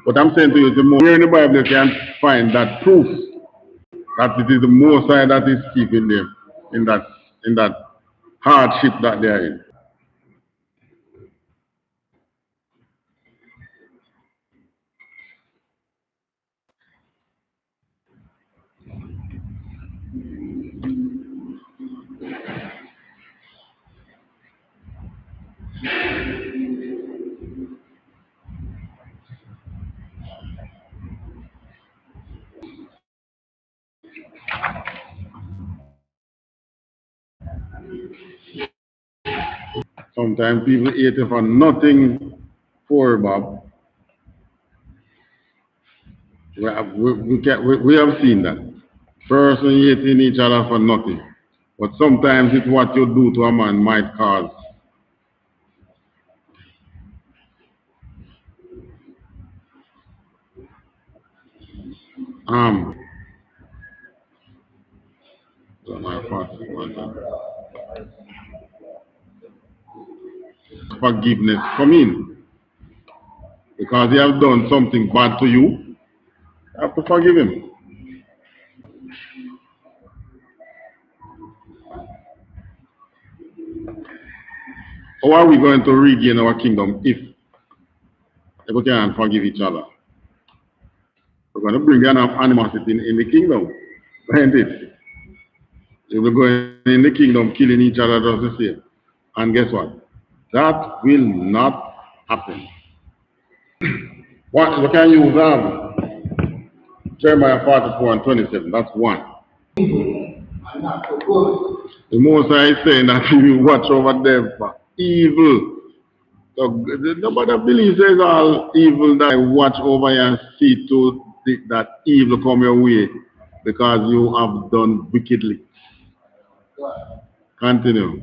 But I'm saying to you, the more where in the Bible you can find that proof that it is the Most High that is keeping them in that hardship that they are in. Sometimes people hate you for nothing for Bob. We have seen that. Person hating each other for nothing. But sometimes it's what you do to a man might cause harm. So my forgiveness come in. Because he has done something bad to you, you have to forgive him. How are we going to regain our kingdom if we can't forgive each other? We're going to bring enough animosity in the kingdom, isn't it? If we're going in the kingdom killing each other, does the same. And guess what? That will not happen. What we can use Jeremiah 44:27. That's one. The Most High is saying that he will watch over them for evil. So nobody believes there's all evil that I watch over you and see to that evil come your way because you have done wickedly. Continue.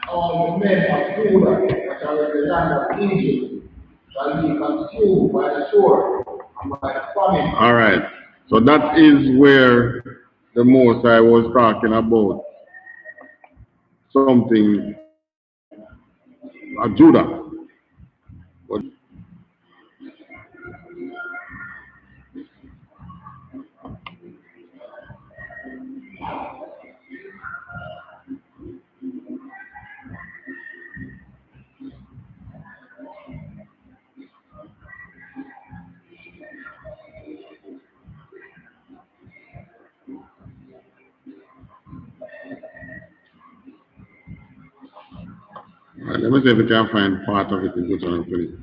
All the men of Judah that are in the land of Egypt shall be consumed by the sword and by the famine. All right. So that is where the Most High was talking about something of Judah. But let me see if we can find part of it in Deuteronomy.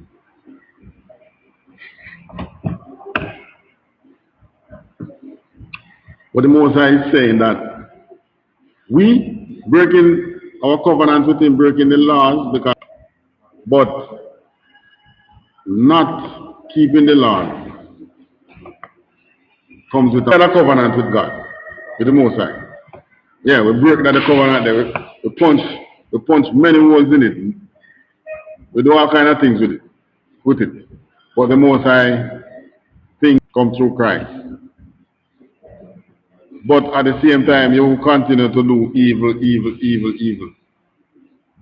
But the Most High is saying that we breaking our covenant with him, breaking the laws, but not keeping the laws comes with another covenant with God, with the Most High. Yeah, we break that covenant there. We punch many holes in it. We do all kind of things with it. But the Most High things come through Christ. But at the same time, you will continue to do evil.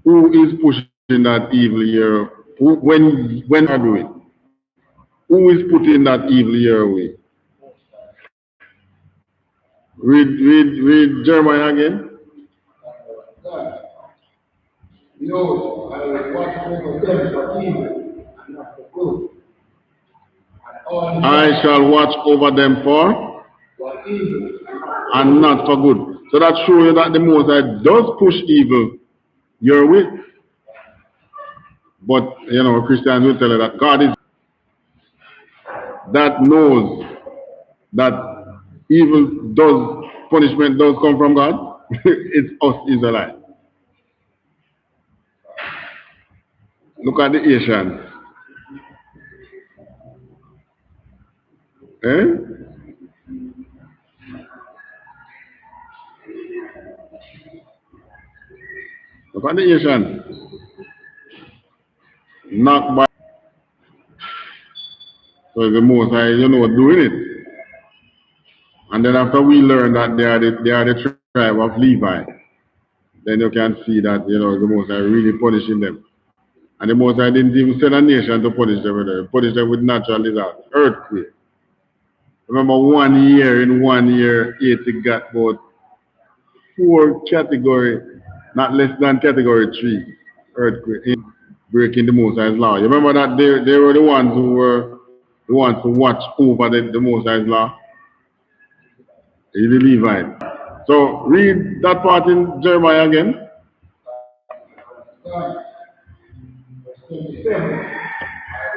Who is pushing that evil here? When are doing? Who is putting that evil here away? Read Jeremiah again. Behold, I will watch over them for evil and not for good. I shall watch over them for evil and not for good. So that shows you that the Most High does push evil your way. But, you know, Christians will tell you that God is that knows that punishment does come from God. It's us Israelites. Look at the Asians. Eh? Look at the Asians. Knocked by. So the Most High, you know, doing it. And then after we learn that they are the tribe of Levi, then you can see that, you know, the Most High really punishing them. And the Most High didn't even send a nation to punish them with it. Punish them with natural disaster, earthquake. Remember 1 year, in 1 year, Haiti got about 4 category, not less than category 3 earthquake, breaking the Most High's law. You remember that they were the ones who watch over the Most High's law? The Levite. So read that part in Jeremiah again. Verse 27, I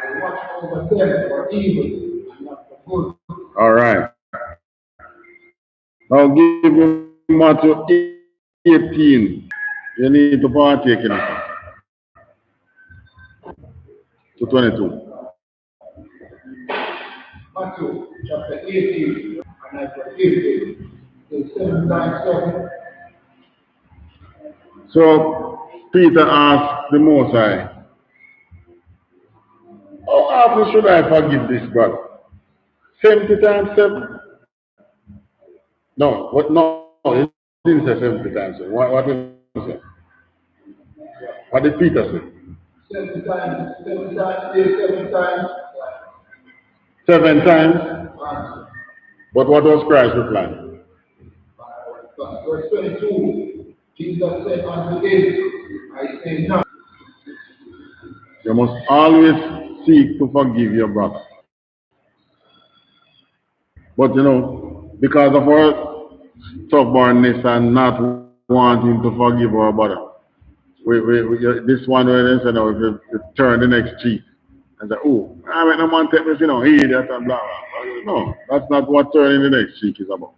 will watch over them for evil and not for good. All right. I'll give you Matthew 18, you need to partake in it. To 22. Matthew chapter 18 and I verse 50. 7 times 7. So Peter asked the Most High, how often should I forgive this brother? 70 times 7? No, it didn't say 70 times 7. What did it say? What did Peter say? 7 times, 7 times, 7 times. 7 times? But what was Christ's reply? Verse 22, Jesus said unto him, I say not. You must always seek to forgive your brother. But you know, because of our stubbornness and not wanting to forgive our brother, this one where they say, no, if you turn the next cheek and say, oh, I mean, no man take me, you know, idiot and blah, blah. No, that's not what turning the next cheek is about.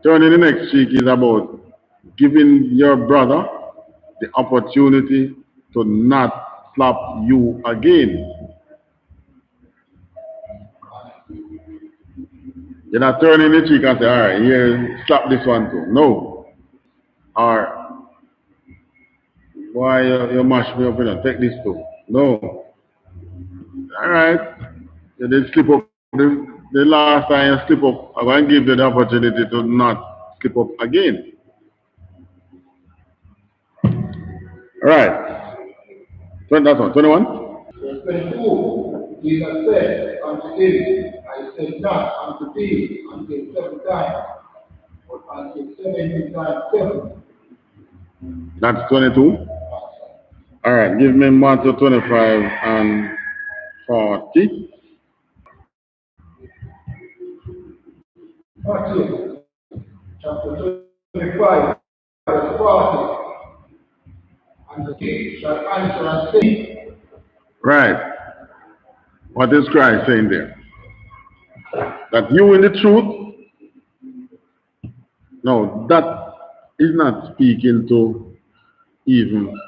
Turning the next cheek is about giving your brother the opportunity to not slap you again. You're not turning the cheek and say, all right, here, slap this one too. No. Or, why you mash me up, you know, take this too. No. All right. You did slip up the last time you slip up. I'm going to give you the opportunity to not slip up again. All right. That's one. 21? Verse 22, Jesus said unto him, I said not unto thee until 7 times, but until 70 times 7. That's 22? All right. Give me Matthew 25 and 40. Matthew chapter 25, verse 40. And the king shall answer and say, Right. What is Christ saying there? That you in the truth? No, that is not speaking to even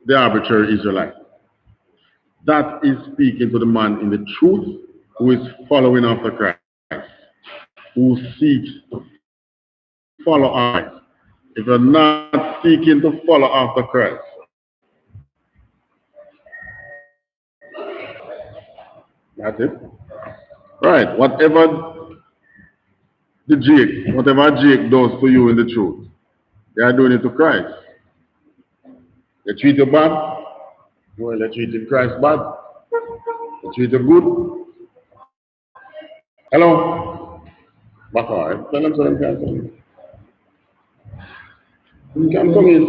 the arbitrary Israelite. That is speaking to the man in the truth who is following after Christ, who seeks to follow Christ. If you're not seeking to follow after Christ, that's it. Right. Whatever Jake does to you in the truth, they are doing it to Christ. They treat you bad, well, they treat Christ bad. They treat you good. Hello? Back on. Tell them so they can come in. You can come in.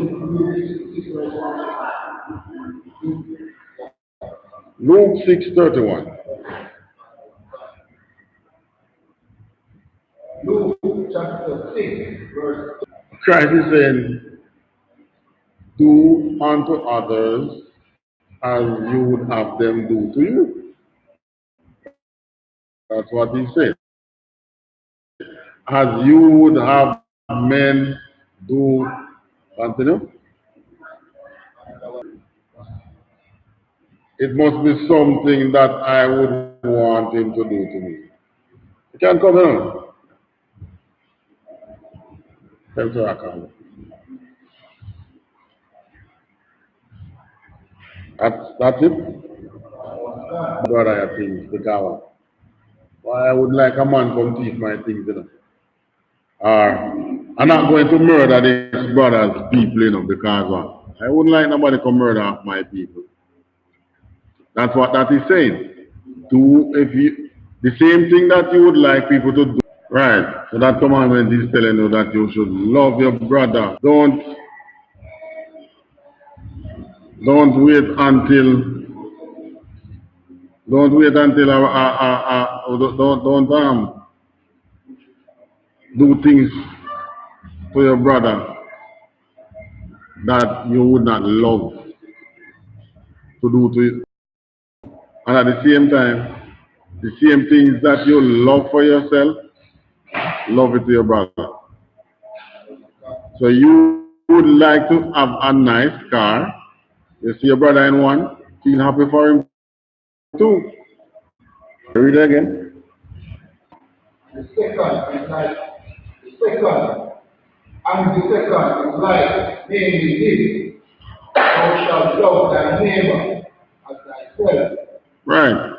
Luke 6:31. Luke chapter 6, verse Christ is saying, do unto others as you would have them do to you. That's what he said. As you would have men do, continue. It must be something that I would want him to do to me. You can come in. Thanks for that. That's it. Brother, I think because why I would like a man come thief my things, you know. I'm not going to murder this brother's people, you know, because I wouldn't like nobody to murder my people. That's what that is saying. Do if you the same thing that you would like people to do. Right. So that commandment is telling you that you should love your brother. Don't wait until don't do things to your brother that you would not love to do to you. And at the same time, the same things that you love for yourself, love it to your brother. So you would like to have a nice car. You see your brother in one, feel happy for him too. Read it again. The second is like the second, and the second is like namely this: thou shalt love thy neighbor as thyself. Right.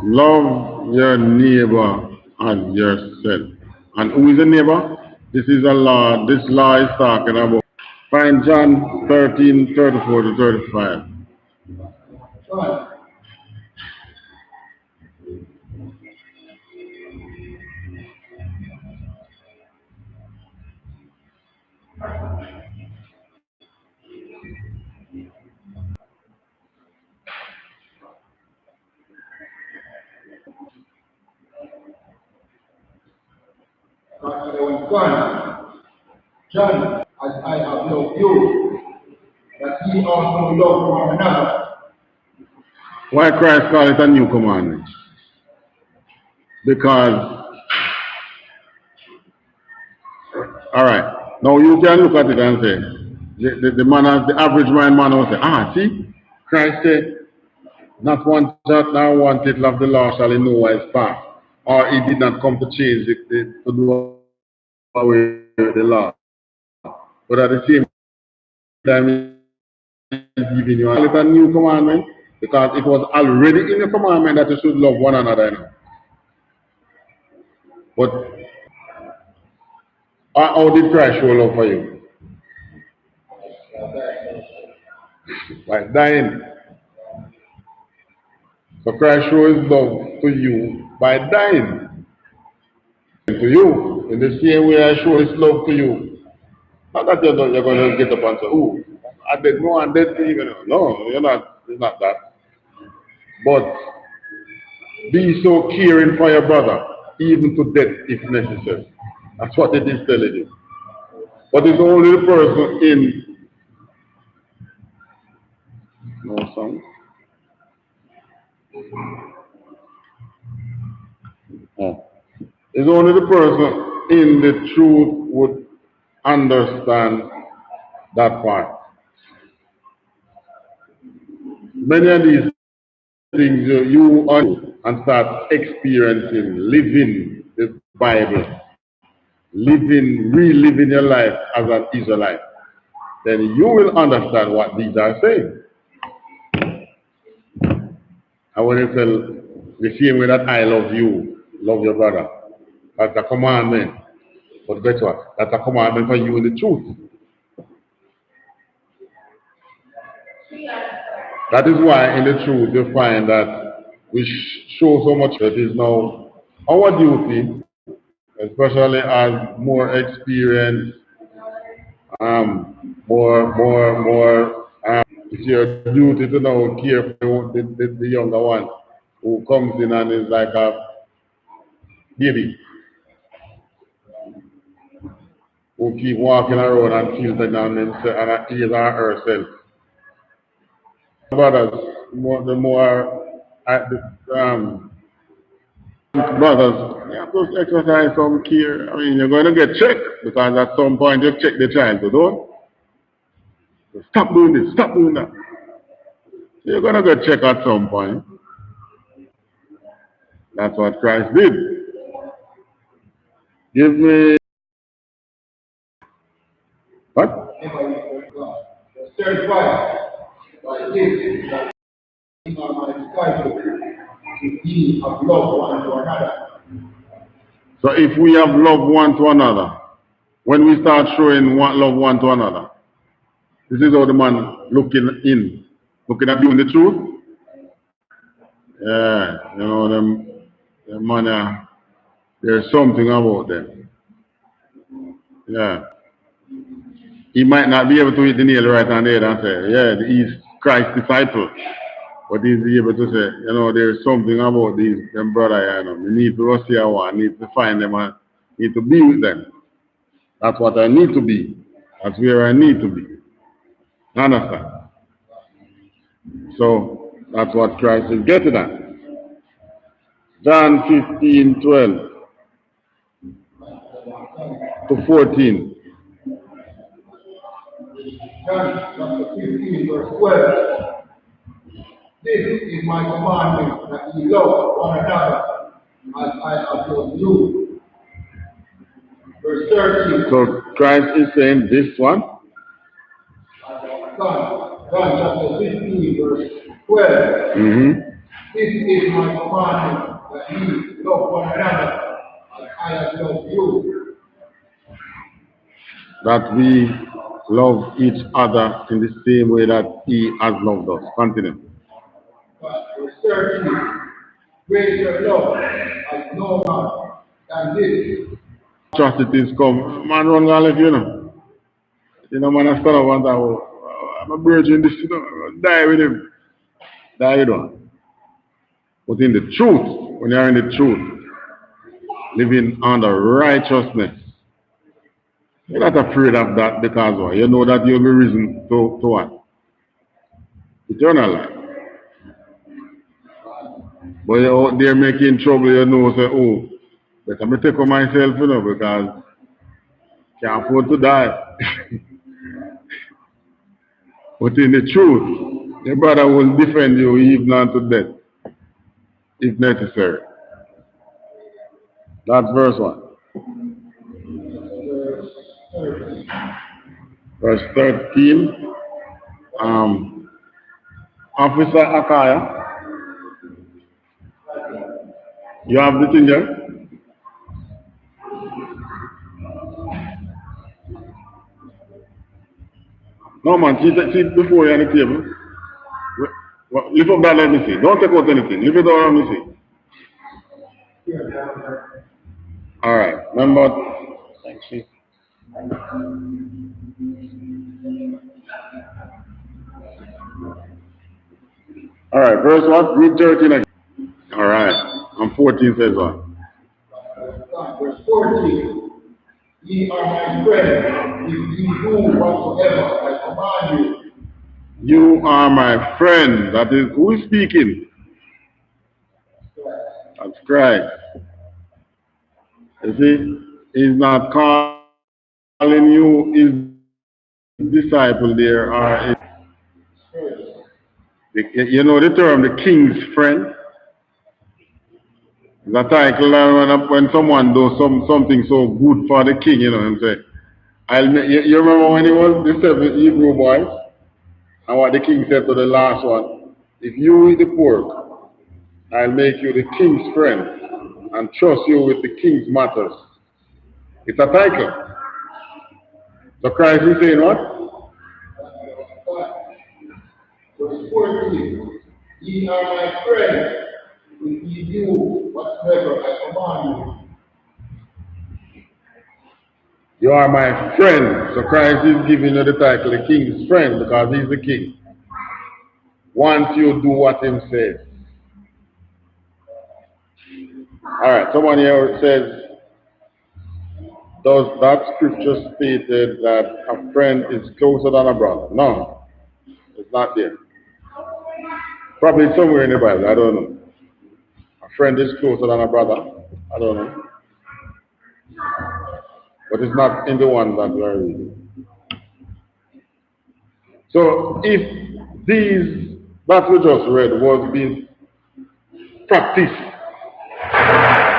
Love your neighbor as yourself. And who is the neighbor? This is a law. This law is talking about. Find John 13:34 to 35. Son, son, John, as I have loved you, that ye also love one another. Why Christ called it a new commandment? Because, all right, now you can look at it and say, the man, the average man will say, see, Christ said, not one jot nor one tittle of the law shall in no wise pass. Or he did not come to change to do away with the law. But at the same time, he's giving you a little new commandment because it was already in the commandment that you should love one another. You know. But how did Christ show love for you? By dying. So Christ shows his love to you by dying to you. In the same way I show his love to you. Not that you're going to get up and say, oh, I did no and did even. No, you're not. It's not that. But be so caring for your brother, even to death if necessary. That's what it is telling you. But it's only the person in no song. Oh. It's only the person in the truth would understand that part. Many of these things you on and start experiencing, living the Bible, reliving your life as an Israelite, then you will understand what these are saying. I want to tell the same way that I love you, love your brother. That's a commandment. But guess what? That's a commandment for you in the truth. That is why in the truth you find that we show so much that is now our duty, especially as more experienced, it's your duty to now care for the younger one who comes in and is like a baby, who keep walking around and tilting on himself and he or herself. Brothers, the more brothers, you have to exercise some care. I mean, you're going to get checked because at some point you check the child to do. Stop doing this, stop doing that. You're going to get checked at some point. That's what Christ did. Give me what? The third part, by this, that ye are my disciples, if ye have loved one to another. So if we have love one to another, when we start showing love one to another, this is how the man looking at you in the truth. Yeah, you know them man. There's something about them. Yeah, he might not be able to hit the nail right on the head and say, yeah, he's Christ's disciple, but he's able to say, you know, there's something about them brother. You know, we need to go see one, need to find them, and need to be with them. That's what I need to be. That's where I need to be. Understand? So that's what Christ is getting at. John 15:12. to 14. John chapter 15, verse 12. This is my commandment, that ye love one another as I have loved you. Verse 13. So Christ is saying this one. John chapter 15, verse 12. This is my commandment, that ye love one another as I have loved you. That we love each other in the same way that He has loved us. Continue. Verse 13. Greater love as no man than this. Atrocities come. Man run and left, you know. You know, man, I stand up and say, oh, I'm a virgin, this, you know, die with him. Die with one. But in the truth, when you're in the truth, living under righteousness, you're not afraid of that because what? You know that you'll be risen to what? Eternal life. But you're out there making trouble, you know, say, oh, better me take on myself, you know, because can't afford to die. But in the truth, your brother will defend you even unto death, if necessary. That's verse 1. Verse 13. Officer Akaya, you have the thing there? No man, see before you on the table. Lift up that, let me see. Don't take out anything. Lift it down, let me see. Alright, number. Thanks, Chief. Alright, verse what? Read 13 again. Alright, and 14 says what? Verse 14. Ye are my friends, if ye do whatsoever I command you. You are my friend. That is, who is speaking? That's Christ. You see, he's not calling you his disciple there, or you know the term, the king's friend. It's a title when someone does something so good for the king, you know what I'm saying? You remember when he was the 7 Hebrew boys? And what the king said to the last one? If you eat the pork, I'll make you the king's friend and trust you with the king's matters. It's a title. So Christ is saying what? Verse 14. Ye are my friends, if ye do whatsoever I command you. You are my friend. So Christ is giving you the title, the king's friend, because he's the king. Once you do what him says. Alright, someone here says, does that scripture stated that a friend is closer than a brother? No, it's not there. Probably somewhere in the Bible, I don't know. A friend is closer than a brother, I don't know. But it's not in the one that we are reading. So if that we just read was being practiced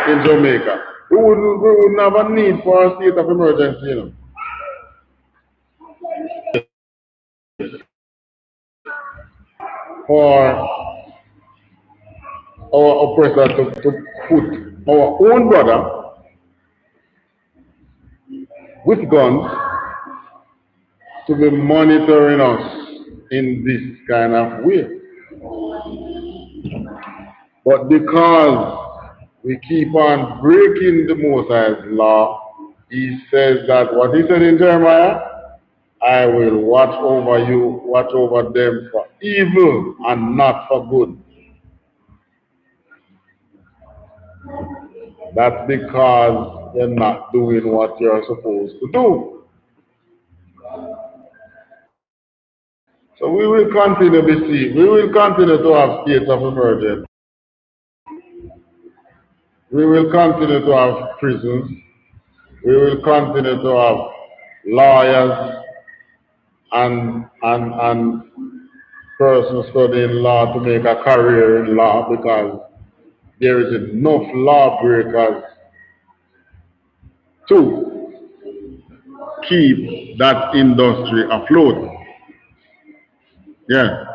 in Jamaica, we wouldn't have a need for a state of emergency, you know. For our oppressor to put our own brother with guns to be monitoring us in this kind of way. But because we keep on breaking the Most High's law, he says that what he said in Jeremiah, I will watch over you, watch over them for evil and not for good. That's because you're not doing what you're supposed to do. So we will continue to see, we will continue to have states of emergency. We will continue to have prisons. We will continue to have lawyers and persons studying law to make a career in law because there is enough lawbreakers to keep that industry afloat. Yeah.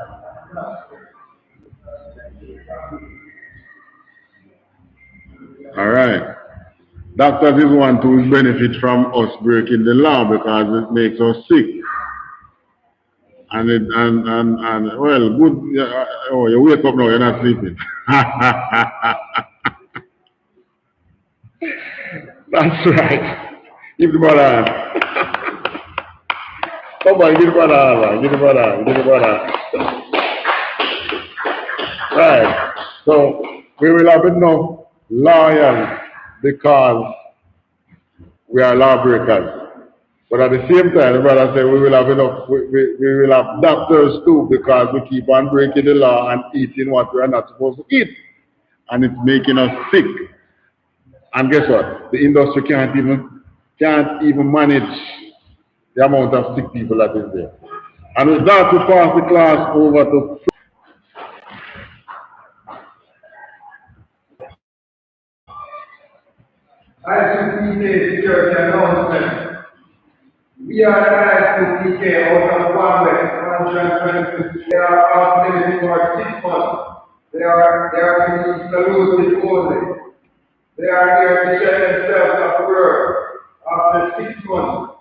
All right. Doctors is one to benefit from us breaking the law because it makes us sick. And well, good. Oh, you wake up now, you're not sleeping. That's right. Give the brother a hand. Come on, give the brother a hand, man. Give the brother a hand. Give the brother a hand. Right. So we will have enough lawyers because we are lawbreakers. But at the same time, the brother said we will have enough, we will have doctors too because we keep on breaking the law and eating what we are not supposed to eat. And it's making us sick. And guess what? The industry can't even manage the amount of sick people that is there. And with that, we pass the class over to I.S.U.P.K. Church announcement. We are the I.S.U.P.K. out of one way, They are outstanding for 6 months. They are to be saluted only. They are here to share themselves of word after 6 months.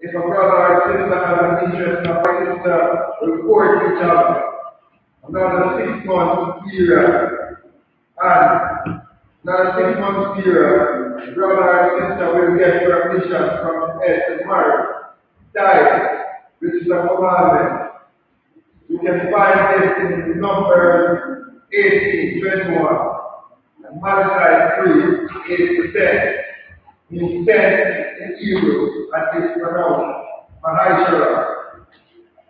If a brother or sister has an interest in a sister, report each other. Another 6 months period. And another 6 months period, the brother or sister will get permission from the head to marry. Tithes, which is a commandment. You can find this in Numbers 18:21. And Malachi 3:8-10. Means 10 in Hebrew and is pronounced Mahashara.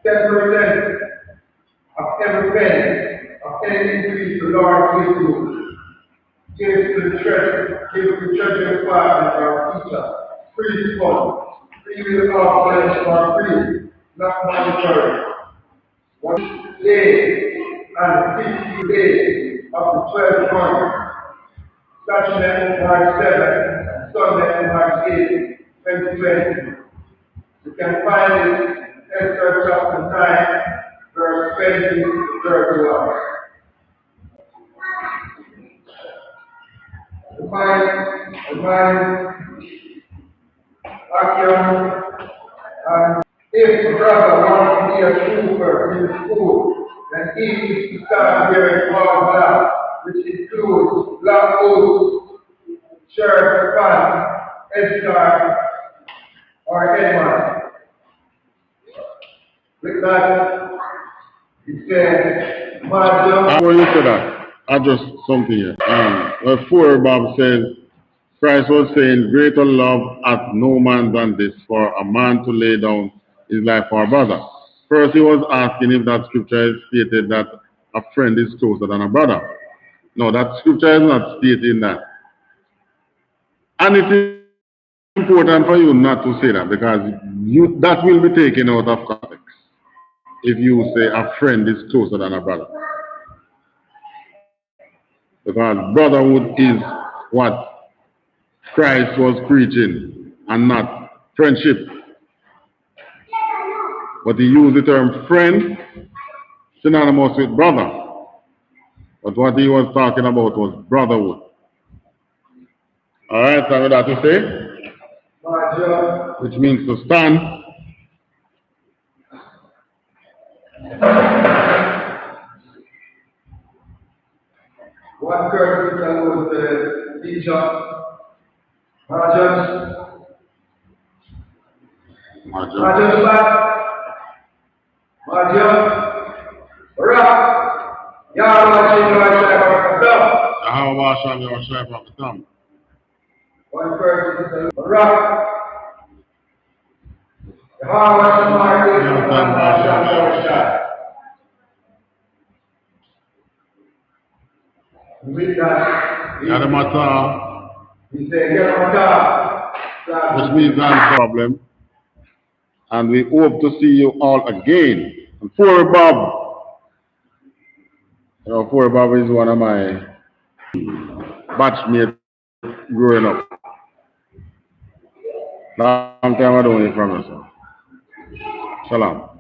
10% of every penny of any increase the Lord gives you. Give to the treasury, give to the treasury department or teacher. Free fund. Free will offering for free, not monetary. 1 day and 50 days of the 12 months. Saturday, March 7th, and Sunday, March 8th, 2020. You can find it in Esther chapter 9, verse 20 to 31. The mind, action, and if a brother wants to be a trooper in the school, then he needs to start wearing all black, which includes black boots, shirt, pants, headscarf, or headband. With that, it says, before you say that, I just something here. Before Bob says, Christ was saying, greater love hath no man than this, for a man to lay down his life for a brother. First, he was asking if that scripture is stated that a friend is closer than a brother. No, that scripture is not stating that. And it is important for you not to say that because that will be taken out of context if you say a friend is closer than a brother. Because brotherhood is what Christ was preaching and not friendship. But he used the term friend synonymous with brother. But what he was talking about was brotherhood. Alright, so that to say? Which means to stand. One person that was the teacher, one person is rock. With that, he said, Yamata. This means that problem. And we hope to see you all again. And Four Bob, Four Bob is one of my batchmates growing up. Long time I don't hear from you, sir. Shalom.